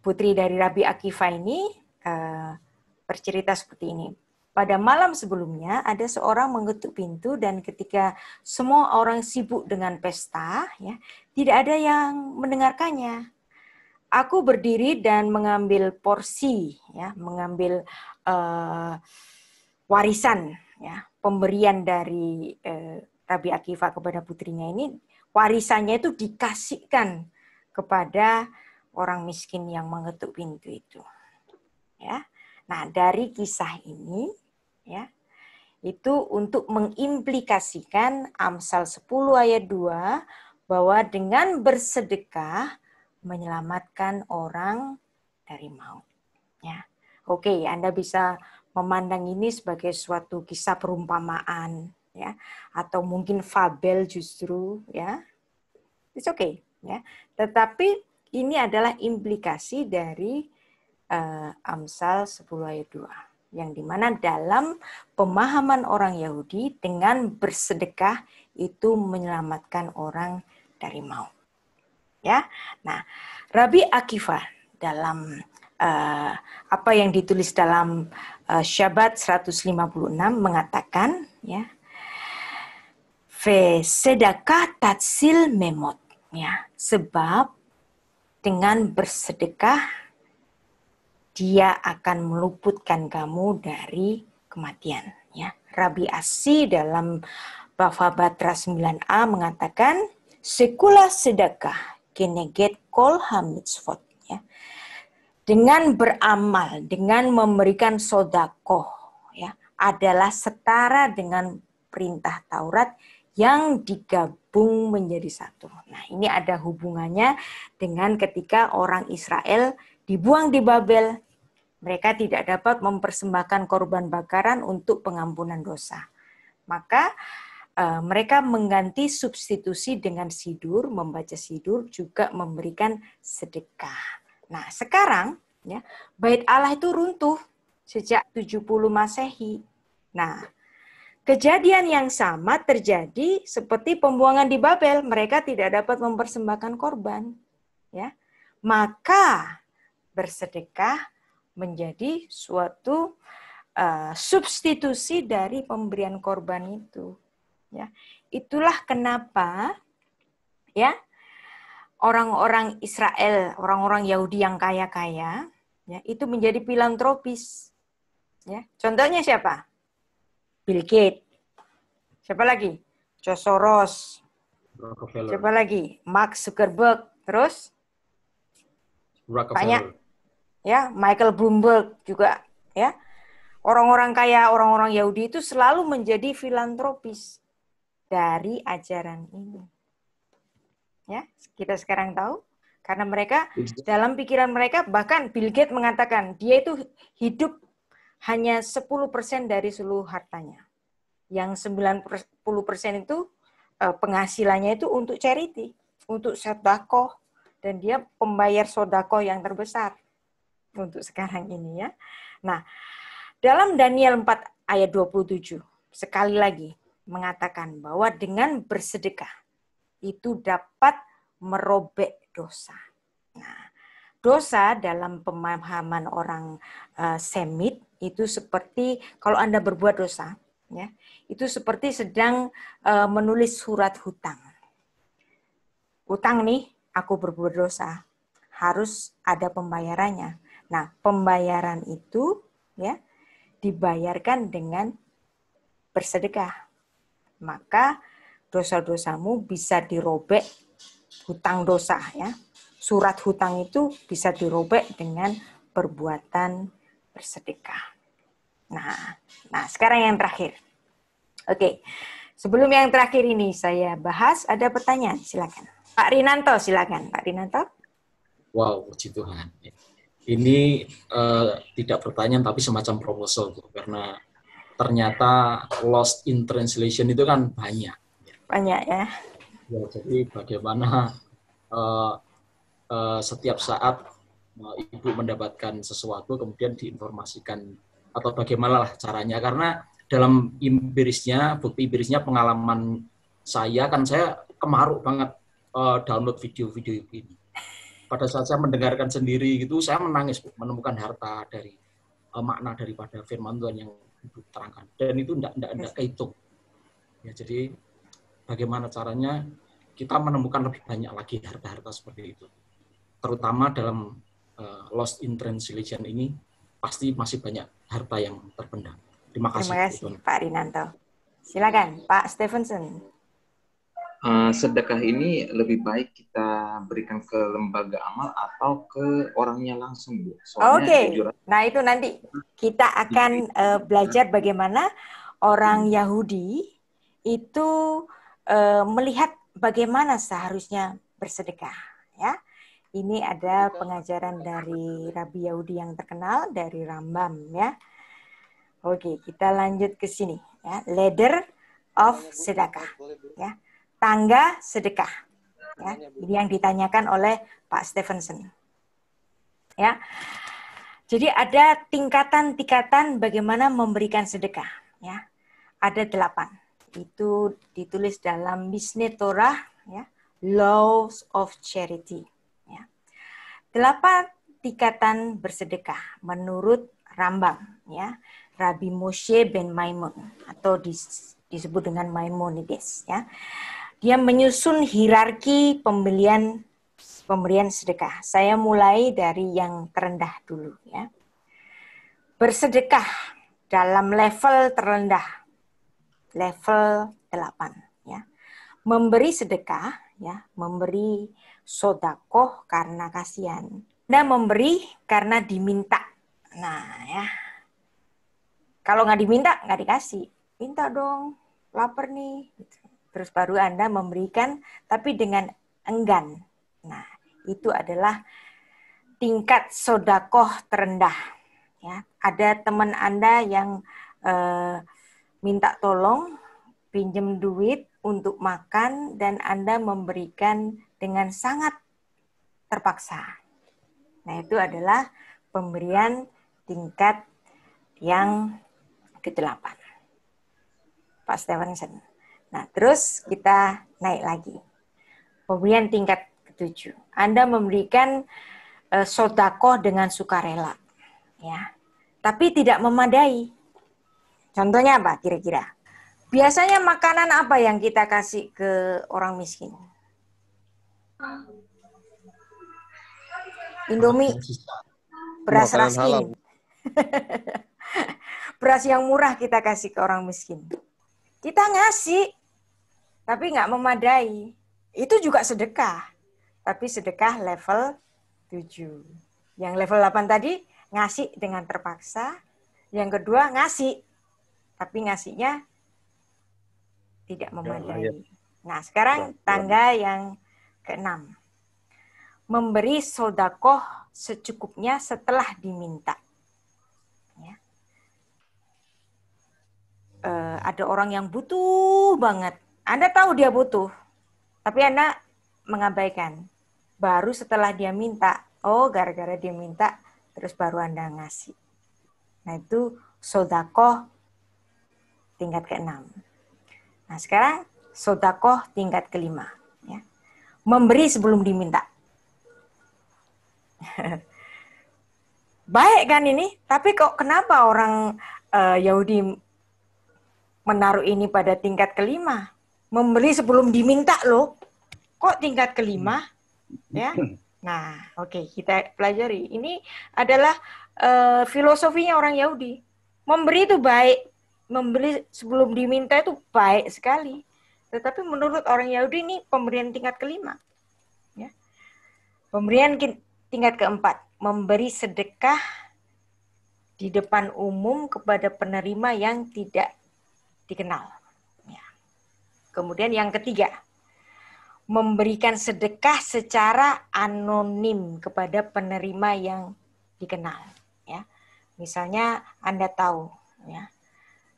putri dari Rabbi Akiva ini bercerita seperti ini. Pada malam sebelumnya ada seorang mengetuk pintu dan ketika semua orang sibuk dengan pesta, ya, tidak ada yang mendengarkannya. Aku berdiri dan mengambil porsi, ya, mengambil warisan, ya, pemberian dari Rabbi Akiva kepada putrinya ini, warisannya itu dikasihkan kepada orang miskin yang mengetuk pintu itu. Ya. Nah, dari kisah ini, ya, itu untuk mengimplikasikan Amsal 10 ayat 2 bahwa dengan bersedekah menyelamatkan orang dari maut. Ya. Oke, Anda bisa memandang ini sebagai suatu kisah perumpamaan, ya, atau mungkin fabel justru, ya. It's okay, ya. Tetapi ini adalah implikasi dari Amsal 10 ayat 2. Yang dimana dalam pemahaman orang Yahudi dengan bersedekah itu menyelamatkan orang dari maut. Ya, nah Rabbi Akiva dalam apa yang ditulis dalam Syabat 156 mengatakan, ya, ve sedekah tatsil memot, ya, sebab dengan bersedekah dia akan meluputkan kamu dari kematian. Ya. Rabbi Asi dalam Bava Batra 9a mengatakan, sekula sedekah keneget kol hamitzvot. Ya. Dengan beramal, dengan memberikan sodakoh, ya, adalah setara dengan perintah Taurat yang digabung menjadi satu. Nah, ini ada hubungannya dengan ketika orang Israel dibuang di Babel. Mereka tidak dapat mempersembahkan korban bakaran untuk pengampunan dosa. Maka mereka mengganti substitusi dengan sidur, membaca sidur, juga memberikan sedekah. Nah, sekarang, ya, Bait Allah itu runtuh sejak 70 Masehi. Nah, kejadian yang sama terjadi seperti pembuangan di Babel. Mereka tidak dapat mempersembahkan korban. Ya. Maka bersedekah menjadi suatu substitusi dari pemberian korban itu. Ya. Itulah kenapa ya orang-orang Israel, orang-orang Yahudi yang kaya-kaya, ya, itu menjadi filantropis. Ya. Contohnya siapa? Bill Gates. Siapa lagi? George Soros. Rockefeller. Siapa lagi? Mark Zuckerberg. Terus banyak. Ya, Michael Bloomberg juga. Ya, orang-orang kaya, orang-orang Yahudi itu selalu menjadi filantropis dari ajaran ini. Ya, kita sekarang tahu karena mereka dalam pikiran mereka, bahkan Bill Gates mengatakan dia itu hidup hanya 10% dari seluruh hartanya. Yang 90% itu penghasilannya itu untuk charity, untuk sedekah, dan dia pembayar sedekah yang terbesar untuk sekarang ini ya. Nah, dalam Daniel 4 ayat 27 sekali lagi mengatakan bahwa dengan bersedekah itu dapat merobek dosa. Nah, dosa dalam pemahaman orang Semit itu seperti kalau Anda berbuat dosa, ya, itu seperti sedang menulis surat hutang. Hutang nih, aku berbuat dosa, harus ada pembayarannya. Nah, pembayaran itu ya dibayarkan dengan bersedekah. Maka dosa-dosamu bisa dirobek, hutang dosa ya. Surat hutang itu bisa dirobek dengan perbuatan bersedekah. Nah, sekarang yang terakhir. Oke. Sebelum yang terakhir ini saya bahas, ada pertanyaan, silakan. Pak Rinanto, silakan. Pak Rinanto. Wow, puji Tuhan. Ini tidak pertanyaan tapi semacam proposal tuh, karena ternyata lost in translation itu kan banyak. Banyak ya. Ya, jadi bagaimana setiap saat Ibu mendapatkan sesuatu kemudian diinformasikan atau bagaimana lah caranya, karena dalam bukti empirisnya pengalaman saya kan saya kemaruk banget download video-video ini. Pada saat saya mendengarkan sendiri gitu, saya menangis menemukan harta dari makna daripada firman Tuhan yang Ibu terangkan, dan itu tidak kehitung. Ya, jadi bagaimana caranya kita menemukan lebih banyak lagi harta-harta seperti itu, terutama dalam lost in translation ini pasti masih banyak harta yang terpendam. Terima kasih Pak Rinanto. Silakan Pak Stevenson. Sedekah ini lebih baik kita berikan ke lembaga amal atau ke orangnya langsung, Bu? Oke. Nah, itu nanti kita akan belajar bagaimana orang Yahudi itu melihat bagaimana seharusnya bersedekah, ya. Ini ada pengajaran dari Rabi Yahudi yang terkenal, dari Rambam, ya. Oke, kita lanjut ke sini, ya. Ladder of sedekah, ya. Tangga sedekah, ya. Ini yang ditanyakan oleh Pak Stevenson, ya. Jadi ada tingkatan-tingkatan bagaimana memberikan sedekah, ya. Ada 8. Itu ditulis dalam Mishneh Torah, ya. Laws of Charity. 8 tingkatan bersedekah menurut Rambam, ya, Rabbi Moshe ben Maimon atau disebut dengan Maimonides, ya. Dia menyusun hierarki pemberian sedekah. Saya mulai dari yang terendah dulu, ya. Bersedekah dalam level terendah, level 8, ya. Memberi sedekah, ya, memberi sodakoh karena kasihan. Anda memberi karena diminta. Nah, ya. Kalau nggak diminta, nggak dikasih. Minta dong, lapar nih. Terus baru Anda memberikan, tapi dengan enggan. Nah, itu adalah tingkat sodakoh terendah. Ya, ada teman Anda yang minta tolong, pinjam duit untuk makan, dan Anda memberikan dengan sangat terpaksa. Nah, itu adalah pemberian tingkat yang ke-8. Pak Stevenson. Nah, terus kita naik lagi. Pemberian tingkat ke-7. Anda memberikan sedekah dengan sukarela, ya. Tapi tidak memadai. Contohnya apa kira-kira? Biasanya makanan apa yang kita kasih ke orang miskin? Indomie, beras Makanan raskin. halal. Beras yang murah kita kasih ke orang miskin. Kita ngasih, tapi nggak memadai. Itu juga sedekah. Tapi sedekah level 7. Yang level 8 tadi, ngasih dengan terpaksa. Yang kedua, ngasih. Tapi ngasihnya tidak memadai. Nah, sekarang tangga yang ke-6. Memberi sodakoh secukupnya setelah diminta. Ya. Ada orang yang butuh banget. Anda tahu dia butuh, tapi Anda mengabaikan. Baru setelah dia minta, gara-gara dia minta, terus baru Anda ngasih. Nah, itu sodakoh tingkat ke-6. Nah, sekarang sodakoh tingkat ke-5. Ya. Memberi sebelum diminta. Baik kan ini, tapi kok kenapa orang Yahudi menaruh ini pada tingkat ke-5? Memberi sebelum diminta loh. Kok tingkat ke-5? Ya. Nah, oke, kita pelajari. Ini adalah filosofinya orang Yahudi. Memberi itu baik, memberi sebelum diminta itu baik sekali. Tetapi menurut orang Yahudi ini pemberian tingkat ke-5. Ya. Pemberian tingkat ke-4, memberi sedekah di depan umum kepada penerima yang tidak dikenal. Ya. Kemudian yang ketiga, memberikan sedekah secara anonim kepada penerima yang dikenal. Ya. Misalnya Anda tahu, ya,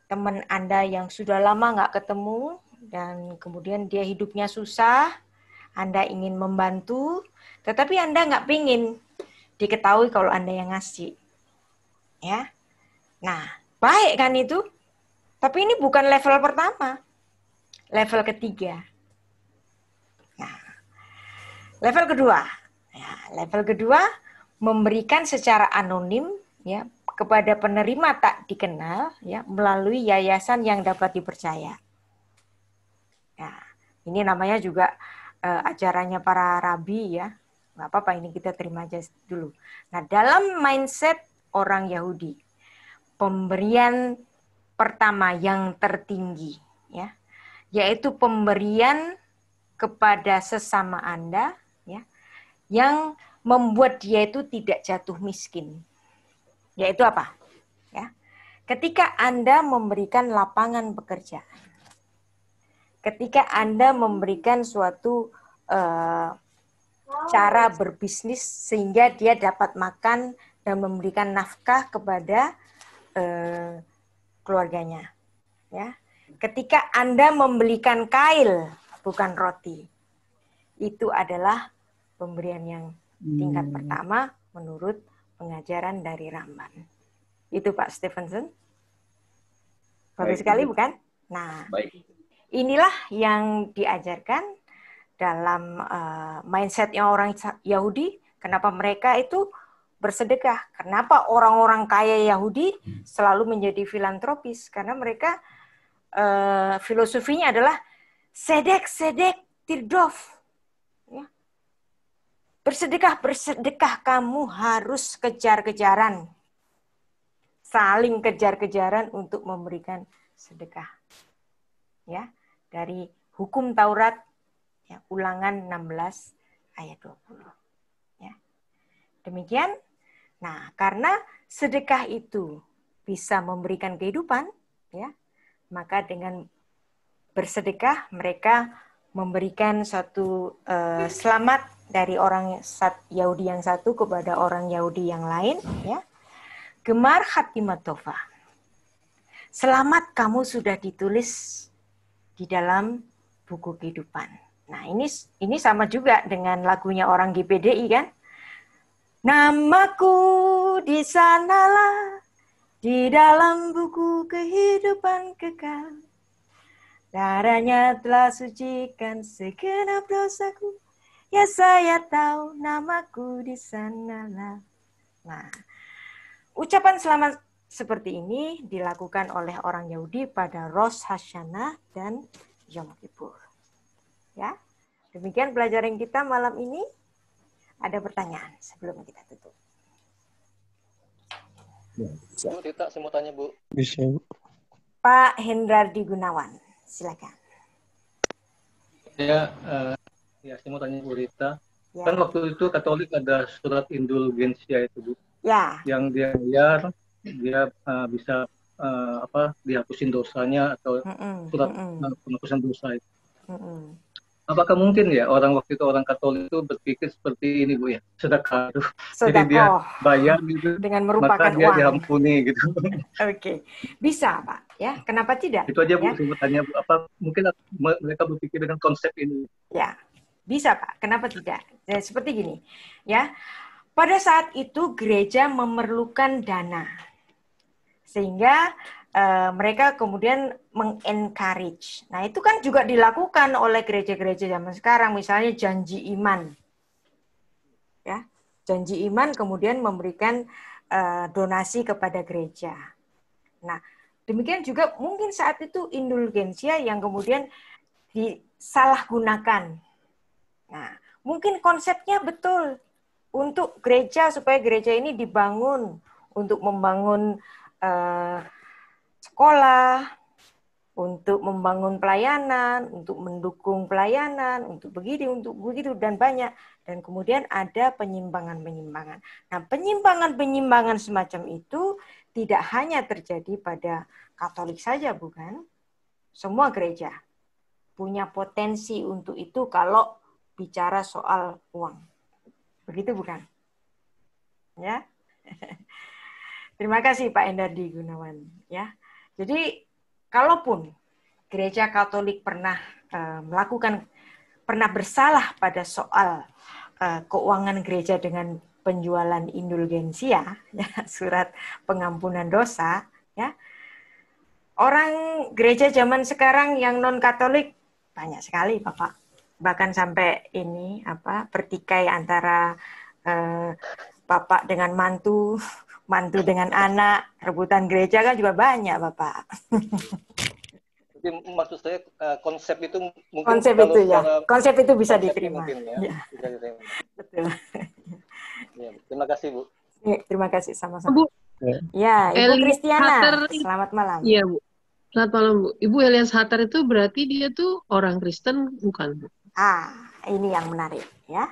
teman Anda yang sudah lama nggak ketemu dan kemudian dia hidupnya susah, Anda ingin membantu, tetapi Anda nggak pingin diketahui kalau Anda yang ngasih. Ya. Nah, baik kan itu? Tapi ini bukan level pertama. Level ketiga. Nah, level kedua. Ya, level kedua, memberikan secara anonim, ya, kepada penerima tak dikenal, ya, melalui yayasan yang dapat dipercaya. Nah, ini namanya juga ajarannya para rabi, ya. Nggak apa-apa, ini kita terima aja dulu. Nah, dalam mindset orang Yahudi, pemberian pertama yang tertinggi, ya, yaitu pemberian kepada sesama Anda, ya, yang membuat dia itu tidak jatuh miskin. Yaitu apa? Ya. Ketika Anda memberikan lapangan pekerjaan, ketika Anda memberikan suatu cara berbisnis sehingga dia dapat makan dan memberikan nafkah kepada keluarganya. Ya. Ketika Anda membelikan kail, bukan roti, itu adalah pemberian yang tingkat pertama menurut pengajaran dari Ramban. Itu Pak Stevenson. Bagus sekali, bukan? Nah, inilah yang diajarkan dalam mindsetnya orang Yahudi. Kenapa mereka itu bersedekah? Kenapa orang-orang kaya Yahudi selalu menjadi filantropis? Karena mereka filosofinya adalah sedek tirdof. Ya. Bersedekah, kamu harus kejar-kejaran. Saling kejar-kejaran untuk memberikan sedekah. Ya, dari hukum Taurat, ya, Ulangan 16 ayat 20. Ya. Demikian. Nah, karena sedekah itu bisa memberikan kehidupan, ya, maka dengan bersedekah mereka memberikan suatu selamat dari orang Yahudi yang satu kepada orang Yahudi yang lain, ya. Gemar Khatimatova. Selamat, kamu sudah ditulis di dalam buku kehidupan. Nah, ini sama juga dengan lagunya orang GPDI, kan? Namaku di sanalah di dalam buku kehidupan kekal. Darahnya telah sucikan segenap dosaku. Ya saya tahu namaku di sanalah. Nah, ucapan selamat seperti ini dilakukan oleh orang Yahudi pada Rosh Hashanah dan Yom Kippur. Ya, demikian pelajaran kita malam ini. Ada pertanyaan sebelum kita tutup? Bu Tita, saya mau tanya Bu. Bisa. Pak Hendradi Gunawan, silakan. Ya, saya mau tanya Bu Rita. Ya. Kan waktu itu Katolik ada surat indulgensia itu Bu, Ya, yang dia bayar, dia bisa dihapusin dosanya atau surat penghapusan dosa itu. Apakah mungkin ya orang waktu itu orang Katolik itu berpikir seperti ini Bu ya, sedekah itu. Jadi dia bayar gitu, dengan merupakan maka dia uang. diampuni gitu. Oke, bisa Pak. Ya, kenapa tidak? Itu aja Bu, Ya. saya mau tanya Bu, apa mungkin mereka berpikir dengan konsep ini? Ya, bisa Pak. Kenapa tidak? Ya, seperti gini, ya. Pada saat itu gereja memerlukan dana, sehingga mereka kemudian mengencourage. Nah, itu kan juga dilakukan oleh gereja-gereja zaman sekarang, misalnya janji iman. Ya, janji iman kemudian memberikan donasi kepada gereja. Nah, demikian juga mungkin saat itu indulgensia yang kemudian disalahgunakan. Nah, mungkin konsepnya betul untuk gereja supaya gereja ini dibangun untuk membangun sekolah, untuk membangun pelayanan, untuk mendukung pelayanan, untuk begitu dan banyak. Dan kemudian ada penyimpangan-penyimpangan. Nah, penyimpangan-penyimpangan semacam itu tidak hanya terjadi pada Katolik saja, bukan? Semua gereja punya potensi untuk itu kalau bicara soal uang. Begitu bukan? Ya. Terima kasih Pak Endardi Gunawan, ya. Jadi kalaupun gereja Katolik pernah pernah bersalah pada soal keuangan gereja dengan penjualan indulgensia, ya, surat pengampunan dosa, ya. Orang gereja zaman sekarang yang non Katolik banyak sekali, Bapak. Bahkan sampai ini pertikai antara bapak dengan mantu, mantu dengan anak, rebutan gereja kan juga banyak, Bapak. Jadi maksud saya konsep itu mungkin konsep kalau itu ya, konsep itu bisa diterima. Mungkin, ya. Bisa diterima. Betul. Ya, terima kasih Bu. Ya, terima kasih sama-sama. Bu. Ya, Ibu Elias Kristiana, Hatter, selamat malam. Iya Bu. Selamat malam Bu. Ibu Elias Hatter itu berarti dia tuh orang Kristen bukan Bu? Ini yang menarik ya.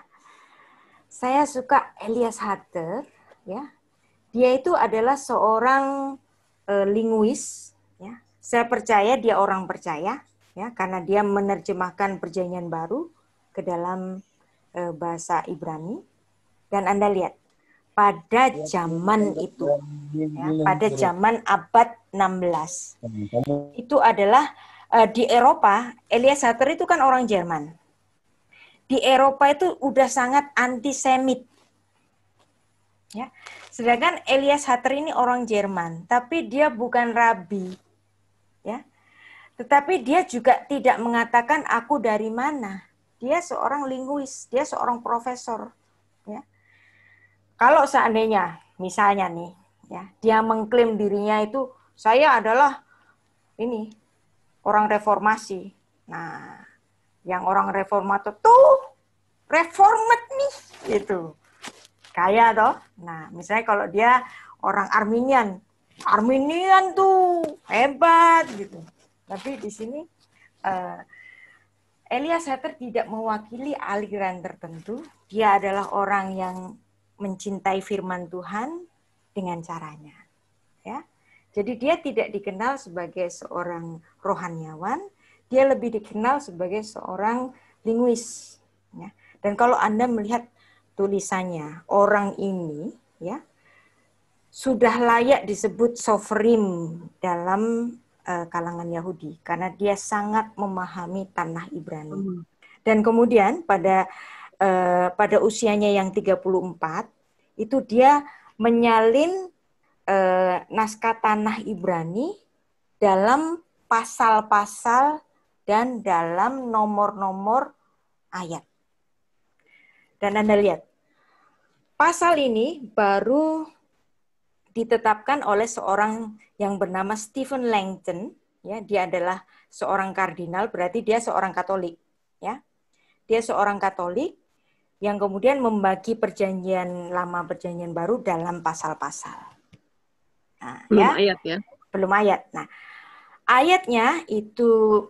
Saya suka Elias Hatter, ya. Dia itu adalah seorang linguis, ya. Saya percaya dia orang percaya, ya, karena dia menerjemahkan Perjanjian Baru ke dalam bahasa Ibrani. Dan Anda lihat, pada zaman itu, ya, pada zaman abad 16, itu adalah di Eropa. Elias Hatter itu kan orang Jerman. Di Eropa itu udah sangat antisemit. Ya. Sedangkan Elias Hatter ini orang Jerman, tapi dia bukan rabi. Ya. Tetapi dia juga tidak mengatakan aku dari mana. Dia seorang linguis, dia seorang profesor. Ya. Kalau seandainya, misalnya nih, ya, dia mengklaim dirinya itu, saya adalah ini, orang reformasi. Nah, yang orang reformator tuh reformat nih, gitu. Kaya toh. Nah, misalnya kalau dia orang Arminian tuh hebat gitu. Tapi di sini Elias Hatter tidak mewakili aliran tertentu. Dia adalah orang yang mencintai firman Tuhan dengan caranya. Ya. Jadi dia tidak dikenal sebagai seorang rohaniawan, dia lebih dikenal sebagai seorang linguis. Ya. Dan kalau Anda melihat tulisannya, orang ini ya sudah layak disebut sovereign dalam kalangan Yahudi karena dia sangat memahami tanah Ibrani. Dan kemudian pada usianya yang 34 itu dia menyalin naskah tanah Ibrani dalam pasal-pasal dan dalam nomor-nomor ayat. Dan Anda lihat, pasal ini baru ditetapkan oleh seorang yang bernama Stephen Langton. Ya, dia adalah seorang kardinal, berarti dia seorang Katolik. Ya, dia seorang Katolik yang kemudian membagi perjanjian lama, perjanjian baru dalam pasal-pasal. Nah, Belum ayat ya? Belum ayat. Nah, ayatnya itu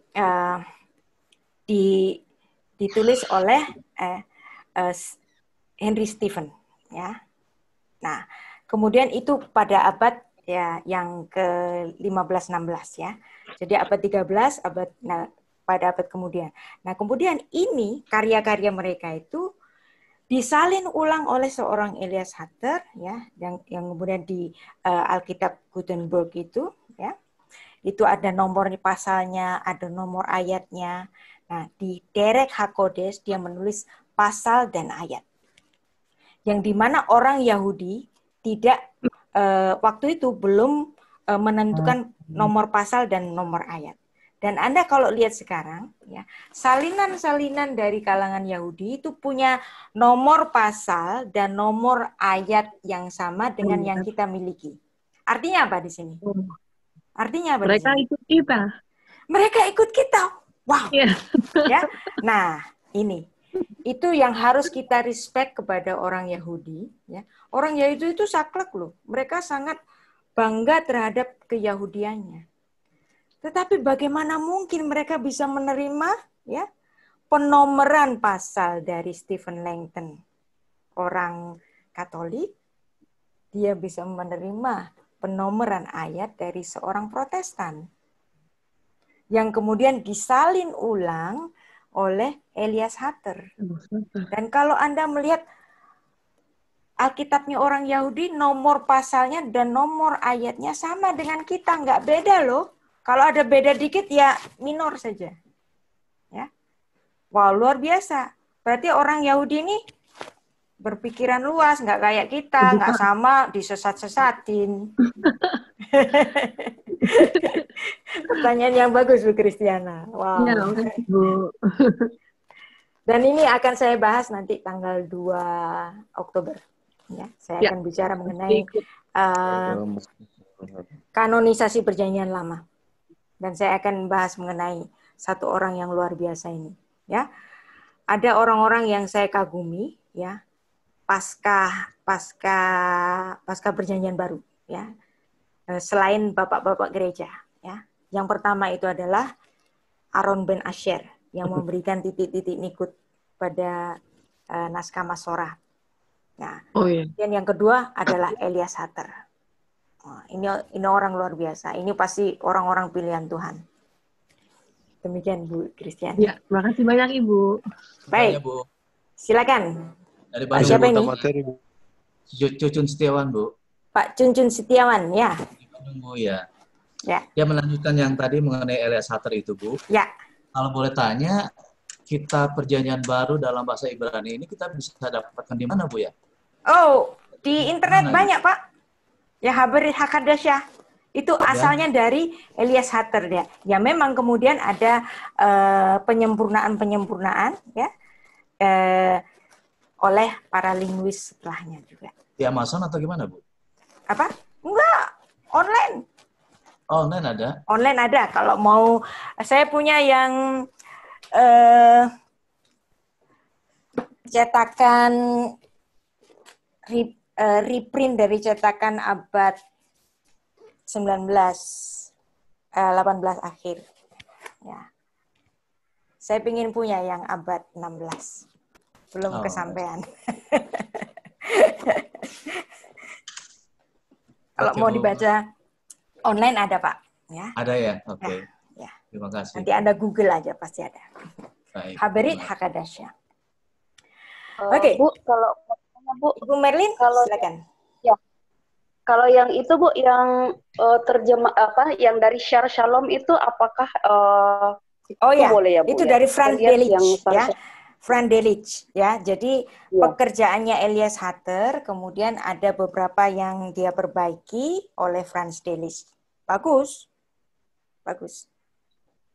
ditulis oleh Henry Stephen. Ya. Nah, kemudian itu pada abad ya yang ke-15-16 ya. Jadi abad 13, pada abad kemudian. Nah, kemudian ini karya-karya mereka itu disalin ulang oleh seorang Elias Hutter ya, yang kemudian di Alkitab Gutenberg itu ya. Itu ada nomor pasalnya, ada nomor ayatnya. Nah, di Derek HaKodesh dia menulis pasal dan ayat. Yang dimana orang Yahudi tidak waktu itu belum menentukan nomor pasal dan nomor ayat. Dan Anda kalau lihat sekarang, ya, salinan-salinan dari kalangan Yahudi itu punya nomor pasal dan nomor ayat yang sama dengan yang kita miliki. Artinya apa di sini? Artinya apa? Mereka ikut kita. Mereka ikut kita. Wow. Yeah. Ya. Nah, ini. Itu yang harus kita respect kepada orang Yahudi. Ya. Orang Yahudi itu saklek loh. Mereka sangat bangga terhadap keyahudiannya. Tetapi bagaimana mungkin mereka bisa menerima ya penomoran pasal dari Stephen Langton, orang Katolik, dia bisa menerima penomoran ayat dari seorang Protestan yang kemudian disalin ulang oleh Elias Hutter. Dan kalau Anda melihat Alkitabnya orang Yahudi, nomor pasalnya dan nomor ayatnya sama dengan kita, nggak beda loh. Kalau ada beda dikit ya minor saja. Ya. Wah, luar biasa. Berarti orang Yahudi ini berpikiran luas, nggak kayak kita, nggak sama disesat-sesatin. Pertanyaan yang bagus Bu Kristiana. Wow. Ya, Bu. Dan ini akan saya bahas nanti tanggal 2 Oktober. Ya, saya akan bicara mengenai kanonisasi perjanjian lama. Dan saya akan bahas mengenai satu orang yang luar biasa ini. Ya, ada orang-orang yang saya kagumi, ya, pasca perjanjian baru, ya. Selain bapak-bapak gereja, ya. Yang pertama itu adalah Aaron ben Asher yang memberikan titik-titik nikut pada naskah Masorah. Nah, dan yang kedua adalah Elias Hutter. Ini orang luar biasa. Ini pasti orang-orang pilihan Tuhan. Demikian Bu Kristiana. Ya, terima kasih banyak Ibu. Baik, Bu. Silakan. Dari Pak siapa ini? Cucun Setiawan, Bu. Pak Cuncun Setiawan, ya. Bu, ya. Ya. Dia melanjutkan yang tadi mengenai Elias Hutter itu, Bu. Ya. Kalau boleh tanya, kitab perjanjian baru dalam bahasa Ibrani ini kita bisa dapatkan di mana, Bu ya? Oh, di internet banyak, Pak. Ya, Haberit Hakadasyah. Itu asalnya dari Elias Hutter ya. Ya memang kemudian ada penyempurnaan-penyempurnaan ya oleh para linguis setelahnya juga. Di Amazon atau gimana, Bu? Apa? Enggak, online. Online ada? Online ada. Kalau mau, saya punya yang cetakan reprint dari cetakan abad 18 akhir. Ya. Saya ingin punya yang abad 16. Belum kesampaian. Kalau mau dibaca online ada, Pak. Ya. Ada ya? Oke. Ya. Terima kasih. Nanti Anda Google aja, pasti ada. Baik. Haberit Hakadasyah. Oke. Bu, kalau Bu, Ibu Merlin, silakan. Ya. Kalau yang itu Bu, yang terjemah yang dari Shar Shalom itu apakah boleh ya Bu? Itu ya? dari Franz Delitzsch ya. Franz Delitzsch ya. Jadi pekerjaannya Elias Hutter, kemudian ada beberapa yang dia perbaiki oleh Franz Delitzsch. Bagus. Bagus.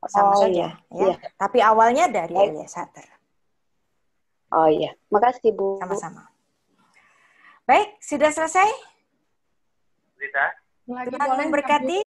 sama saja, ya. Tapi awalnya dari Elias Hatter. Oh iya, makasih Bu. Sama-sama. Baik, sudah selesai? Sudah. Tuhan memberkati.